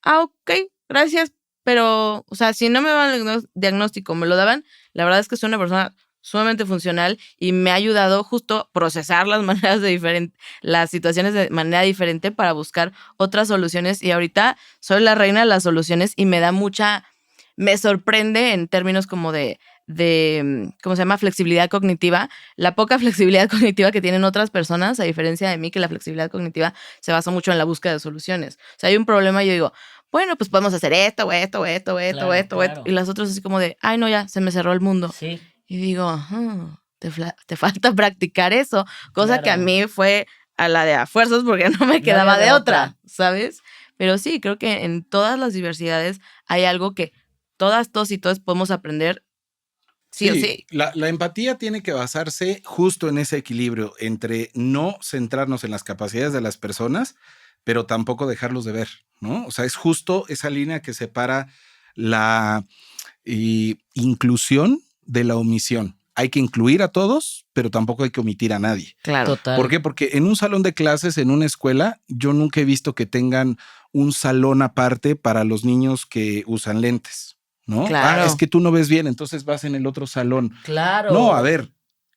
ok, gracias. Pero, o sea, si no me daban el diagnóstico, me lo daban, la verdad es que soy una persona sumamente funcional y me ha ayudado justo a procesar las situaciones de manera diferente para buscar otras soluciones. Y ahorita soy la reina de las soluciones y me sorprende en términos como de ¿cómo se llama? Flexibilidad cognitiva, la poca flexibilidad cognitiva que tienen otras personas, a diferencia de mí, que la flexibilidad cognitiva se basa mucho en la búsqueda de soluciones. O sea, hay un problema y yo digo, bueno, pues podemos hacer esto, y las otras así como de, ay, no, ya, se me cerró el mundo. Sí. Y digo, te falta practicar eso, cosa que a mí fue a la de a fuerzas porque no me quedaba de otra, ¿sabes? Pero sí, creo que en todas las diversidades hay algo que todos y todos podemos aprender sí o sí. La empatía tiene que basarse justo en ese equilibrio entre no centrarnos en las capacidades de las personas, pero tampoco dejarlos de ver, ¿no? O sea, es justo esa línea que separa la inclusión de la omisión. Hay que incluir a todos, pero tampoco hay que omitir a nadie. Claro. Total. ¿Por qué? Porque en un salón de clases, en una escuela, yo nunca he visto que tengan un salón aparte para los niños que usan lentes, ¿no? Claro. Es que tú no ves bien, entonces vas en el otro salón. Claro. No, a ver,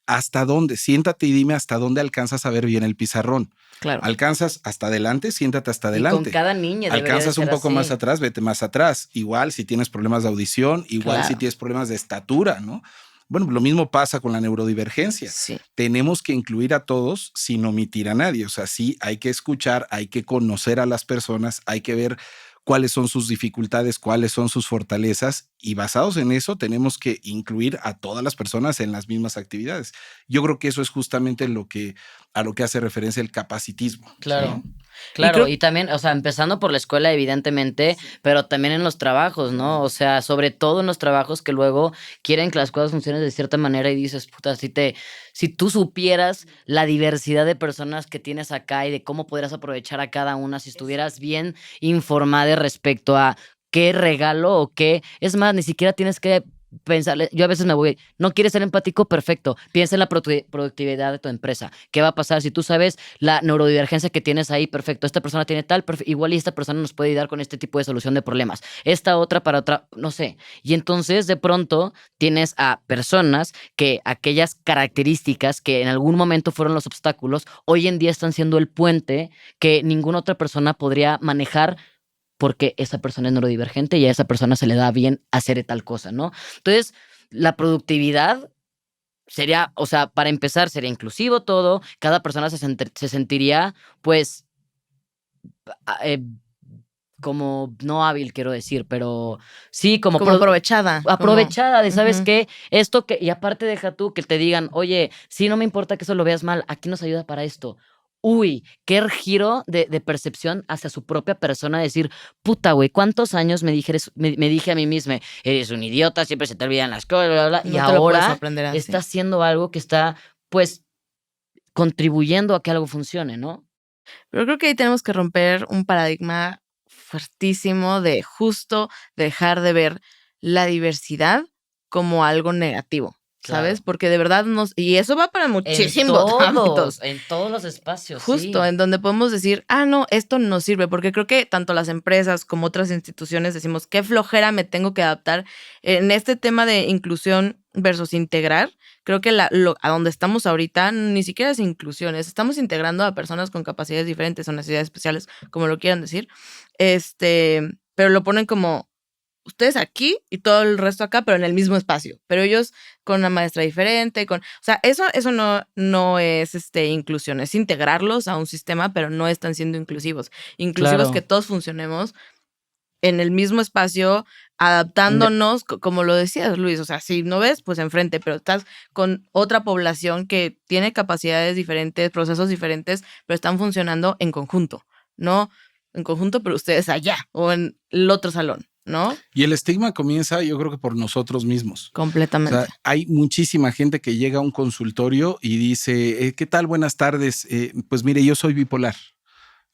¿hasta dónde? Siéntate y dime hasta dónde alcanzas a ver bien el pizarrón. Claro. ¿Alcanzas hasta adelante? Siéntate hasta Y adelante. con cada niña ¿Alcanzas un poco más atrás? Vete más atrás. Igual si tienes problemas de audición, igual si tienes problemas de estatura, ¿no? Bueno, lo mismo pasa con la neurodivergencia. Sí. Tenemos que incluir a todos sin omitir a nadie. O sea, sí, hay que escuchar, hay que conocer a las personas, hay que ver cuáles son sus dificultades, cuáles son sus fortalezas y basados en eso tenemos que incluir a todas las personas en las mismas actividades. Yo creo que eso es justamente a lo que hace referencia el capacitismo. Claro. ¿Sí? Claro, y también, o sea, empezando por la escuela, evidentemente, pero también en los trabajos, ¿no? O sea, sobre todo en los trabajos que luego quieren que las cosas funcionen de cierta manera y dices, puta, si tú supieras la diversidad de personas que tienes acá y de cómo podrías aprovechar a cada una, si estuvieras bien informada respecto a qué regalo o qué, es más, ni siquiera tienes que pensarle, yo a veces me voy, no quieres ser empático, perfecto, piensa en la productividad de tu empresa, ¿qué va a pasar? Si tú sabes la neurodivergencia que tienes ahí, perfecto, esta persona tiene tal, igual y esta persona nos puede ayudar con este tipo de solución de problemas, esta otra para otra, no sé, y entonces de pronto tienes a personas que aquellas características que en algún momento fueron los obstáculos, hoy en día están siendo el puente que ninguna otra persona podría manejar porque esa persona es neurodivergente y a esa persona se le da bien hacer tal cosa, ¿no? Entonces, la productividad sería, o sea, para empezar, sería inclusivo todo, cada persona se sentiría, pues, como, no hábil, quiero decir, pero sí, como aprovechada. Aprovechada de, ¿sabes Ujú. qué? Esto que, y aparte deja tú que te digan, oye, sí, no me importa que eso lo veas mal, aquí nos ayuda para esto. Uy, qué giro de percepción hacia su propia persona, decir, puta, güey, ¿cuántos años me dije a mí misma, eres un idiota, siempre se te olvidan las cosas, bla, bla, bla", y No te lo puedes ahora aprender así. está haciendo algo que está, pues, contribuyendo a que algo funcione, ¿no? Pero creo que ahí tenemos que romper un paradigma fuertísimo de justo dejar de ver la diversidad como algo negativo, ¿sabes? Claro. Porque de verdad y eso va para muchísimos ámbitos. En todos los espacios, Justo, sí. en donde podemos decir, no, esto no sirve, porque creo que tanto las empresas como otras instituciones decimos, qué flojera me tengo que adaptar. En este tema de inclusión versus integrar, creo que a donde estamos ahorita ni siquiera es inclusión, estamos integrando a personas con capacidades diferentes o necesidades especiales, como lo quieran decir, pero lo ponen como ustedes aquí y todo el resto acá, pero en el mismo espacio. Pero ellos con una maestra diferente, o sea, eso no es inclusión, es integrarlos a un sistema, pero no están siendo inclusivos. Inclusivos Claro. que todos funcionemos en el mismo espacio, adaptándonos, como lo decías, Luis. O sea, si no ves, pues enfrente, pero estás con otra población que tiene capacidades diferentes, procesos diferentes, pero están funcionando en conjunto, no en conjunto, pero ustedes allá o en el otro salón, ¿no? Y el estigma comienza, yo creo que por nosotros mismos. Completamente. O sea, hay muchísima gente que llega a un consultorio y dice, ¿qué tal? Buenas tardes. Pues mire, yo soy bipolar,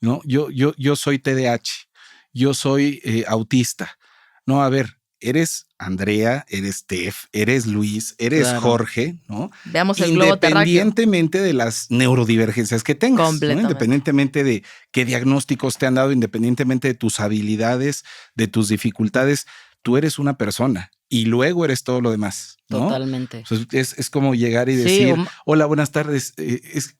¿no? Yo soy TDAH, yo soy autista. No, a ver, eres Andrea, eres Steph, eres Luis, eres Claro. Jorge, ¿no? Veamos el globo terráqueo. Independientemente de las neurodivergencias que tengas, ¿no? Completamente. Independientemente de qué diagnósticos te han dado, independientemente de tus habilidades, de tus dificultades, tú eres una persona y luego eres todo lo demás, ¿no? Totalmente. O sea, es como llegar y Sí, decir, hola, buenas tardes,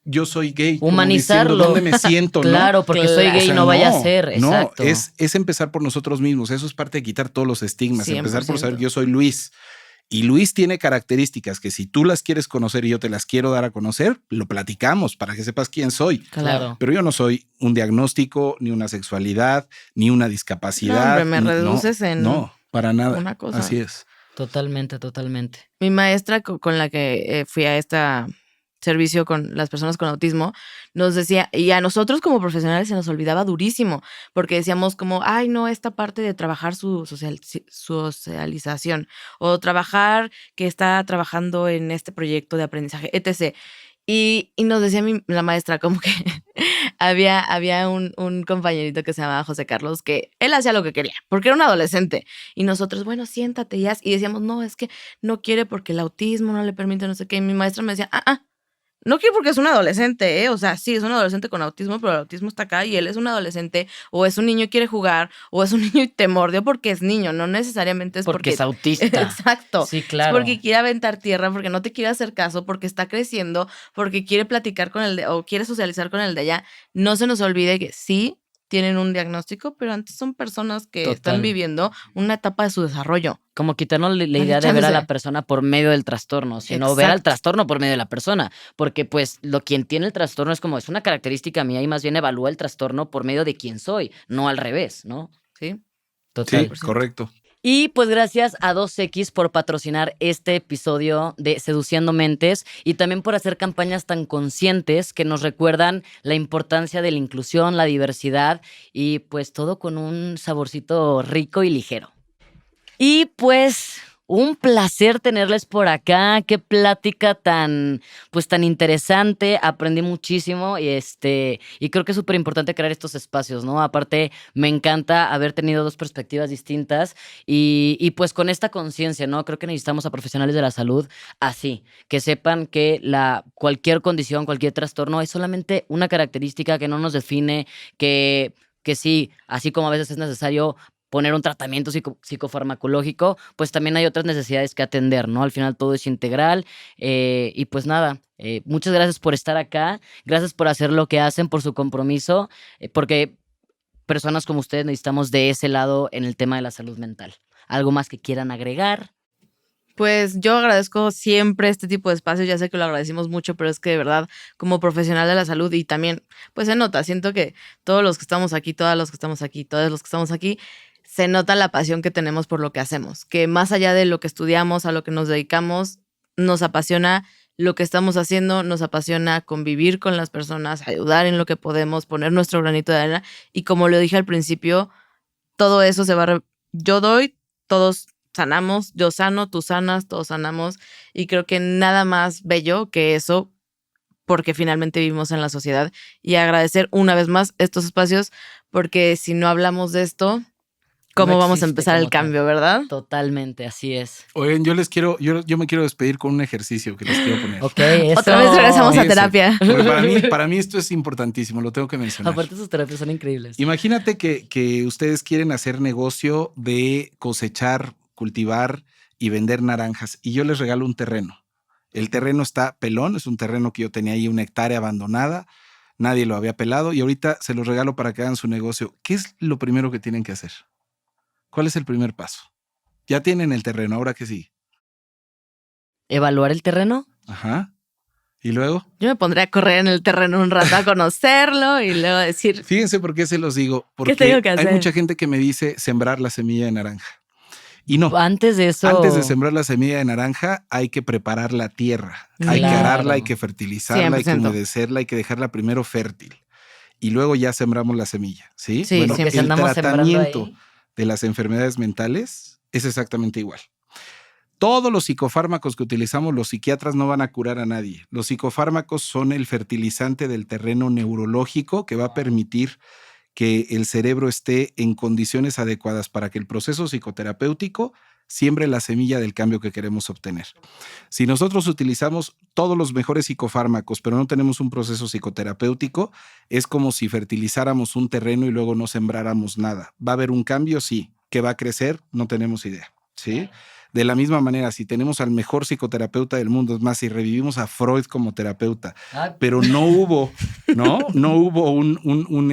yo soy gay. como Humanizarlo. diciendo, ¿dónde me siento? Claro, ¿no? porque soy gay, O sea, no vaya a ser. Exacto. No, es empezar por nosotros mismos. Eso es parte de quitar todos los estigmas. 100%. Empezar por saber que yo soy Luis. Y Luis tiene características que si tú las quieres conocer y yo te las quiero dar a conocer, lo platicamos para que sepas quién soy. Claro. Pero yo no soy un diagnóstico, ni una sexualidad, ni una discapacidad. No, hombre, me reduces en No, para nada. una cosa. Así es. Totalmente, totalmente. Mi maestra con la que fui a este servicio con las personas con autismo, nos decía, y a nosotros como profesionales se nos olvidaba durísimo, porque decíamos como, ay, no, esta parte de trabajar su socialización, o trabajar que está trabajando en este proyecto de aprendizaje, etc. Y nos decía la maestra como que había un compañerito que se llamaba José Carlos, que él hacía lo que quería, porque era un adolescente. Y nosotros, bueno, siéntate y haz. Y decíamos, no, es que no quiere porque el autismo no le permite no sé qué. Y mi maestra me decía, no quiere porque es un adolescente, ¿eh? O sea, sí, es un adolescente con autismo, pero el autismo está acá y él es un adolescente, o es un niño y quiere jugar, o es un niño y te mordió porque es niño, no necesariamente es porque es autista. Exacto. Sí, claro. Es porque quiere aventar tierra, porque no te quiere hacer caso, porque está creciendo, porque quiere platicar con o quiere socializar con el de allá. No se nos olvide que sí tienen un diagnóstico, pero antes son personas que están viviendo una etapa de su desarrollo. Como quitarnos la idea de ver a la persona por medio del trastorno, sino ver al trastorno por medio de la persona. Porque pues quien tiene el trastorno es una característica mía y más bien evalúa el trastorno por medio de quién soy, no al revés, ¿no? Sí. Total. Sí, correcto. Y pues gracias a 2X por patrocinar este episodio de Seduciendo Mentes y también por hacer campañas tan conscientes que nos recuerdan la importancia de la inclusión, la diversidad y pues todo con un saborcito rico y ligero. Y pues un placer tenerles por acá. Qué plática tan interesante. Aprendí muchísimo y creo que es súper importante crear estos espacios, ¿no? Aparte, me encanta haber tenido dos perspectivas distintas y pues con esta conciencia, ¿no? Creo que necesitamos a profesionales de la salud así, que sepan que cualquier condición, cualquier trastorno es solamente una característica que no nos define, que sí, así como a veces es necesario poner un tratamiento psicofarmacológico, pues también hay otras necesidades que atender, ¿no? Al final todo es integral y pues nada, muchas gracias por estar acá, gracias por hacer lo que hacen, por su compromiso, porque personas como ustedes necesitamos de ese lado en el tema de la salud mental. ¿Algo más que quieran agregar? Pues yo agradezco siempre este tipo de espacios, ya sé que lo agradecimos mucho, pero es que de verdad, como profesional de la salud y también, pues se nota, siento que todos los que estamos aquí, todos los que estamos aquí, se nota la pasión que tenemos por lo que hacemos, que más allá de lo que estudiamos, a lo que nos dedicamos, nos apasiona lo que estamos haciendo, nos apasiona convivir con las personas, ayudar en lo que podemos, poner nuestro granito de arena y como lo dije al principio, todo eso se va yo doy, todos sanamos, yo sano, tú sanas, todos sanamos y creo que nada más bello que eso porque finalmente vivimos en la sociedad, y agradecer una vez más estos espacios, porque si no hablamos de esto, ¿cómo No vamos a existe empezar el como tal. cambio, verdad? Totalmente, así es. Oigan, yo me quiero despedir con un ejercicio que les quiero poner. Ok, eso. Otra vez regresamos a Ese. terapia. Porque para mí esto es importantísimo, lo tengo que mencionar. Aparte sus terapias son increíbles. Imagínate que ustedes quieren hacer negocio de cosechar, cultivar y vender naranjas y yo les regalo un terreno. El terreno está pelón, es un terreno que yo tenía ahí 1 hectárea abandonada, nadie lo había pelado y ahorita se los regalo para que hagan su negocio. ¿Qué es lo primero que tienen que hacer? ¿Cuál es el primer paso? Ya tienen el terreno, ¿ahora qué sí? ¿Evaluar el terreno? Ajá. ¿Y luego? Yo me pondré a correr en el terreno un rato a conocerlo y luego decir, Fíjense por qué se los digo. Porque tengo que hacer? hay mucha gente que me dice sembrar la semilla de naranja. Y no. Antes de eso. Antes de sembrar la semilla de naranja hay que preparar la tierra, hay que Claro. ararla, hay que fertilizarla, hay que 100%. humedecerla, hay que dejarla primero fértil y luego ya sembramos la semilla, ¿sí? Sí, Bueno, porque si el andamos sembrando tratamiento ahí. de las enfermedades mentales es exactamente igual. Todos los psicofármacos que utilizamos los psiquiatras no van a curar a nadie. Los psicofármacos son el fertilizante del terreno neurológico que va a permitir que el cerebro esté en condiciones adecuadas para que el proceso psicoterapéutico siembre la semilla del cambio que queremos obtener. Si nosotros utilizamos todos los mejores psicofármacos, pero no tenemos un proceso psicoterapéutico, es como si fertilizáramos un terreno y luego no sembráramos nada. ¿Va a haber un cambio? Sí. ¿Qué va a crecer? No tenemos idea, ¿sí? De la misma manera, si tenemos al mejor psicoterapeuta del mundo, es más, si revivimos a Freud como terapeuta, pero no hubo un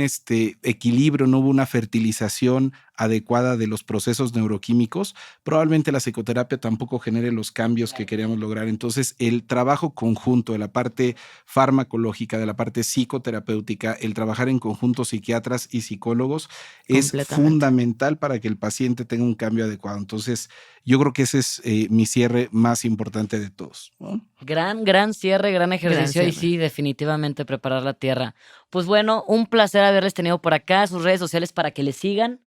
equilibrio, no hubo una fertilización adecuada de los procesos neuroquímicos, probablemente la psicoterapia tampoco genere los cambios que queríamos lograr. Entonces, el trabajo conjunto de la parte farmacológica, de la parte psicoterapéutica, el trabajar en conjunto psiquiatras y psicólogos es Completamente. fundamental para que el paciente tenga un cambio adecuado. Entonces, yo creo que ese es mi cierre más importante de todos, ¿no? Gran cierre, gran ejercicio. Y cierre. sí, definitivamente preparar la tierra. Pues bueno, un placer haberles tenido por acá. Sus redes sociales para que les sigan.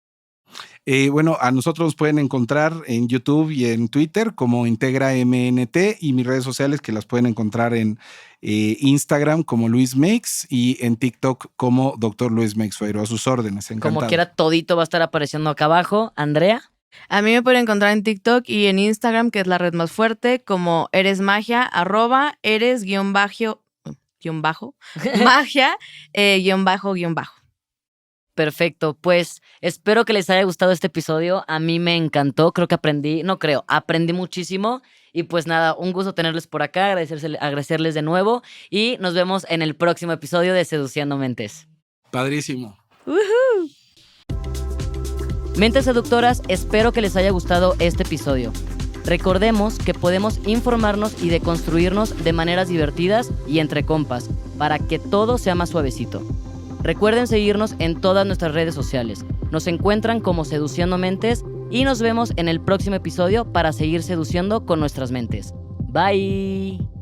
Bueno, a nosotros nos pueden encontrar en YouTube y en Twitter como Integra MNT y mis redes sociales que las pueden encontrar en Instagram como Luis Mex y en TikTok como Dr. Luis Mex Suero. A sus órdenes, encantado. Como quiera, todito va a estar apareciendo acá abajo. Andrea. A mí me pueden encontrar en TikTok y en Instagram, que es la red más fuerte, como eresmagia, @eres_magia, _magia. Perfecto, pues espero que les haya gustado este episodio. A mí me encantó, creo que aprendí muchísimo. Y pues nada, un gusto tenerles por acá, agradecerles de nuevo. Y nos vemos en el próximo episodio de Seduciendo Mentes. Padrísimo. Mentes seductoras, espero que les haya gustado este episodio. Recordemos que podemos informarnos y deconstruirnos de maneras divertidas y entre compas, para que todo sea más suavecito. Recuerden seguirnos en todas nuestras redes sociales. Nos encuentran como Seduciendo Mentes y nos vemos en el próximo episodio para seguir seduciendo con nuestras mentes. Bye.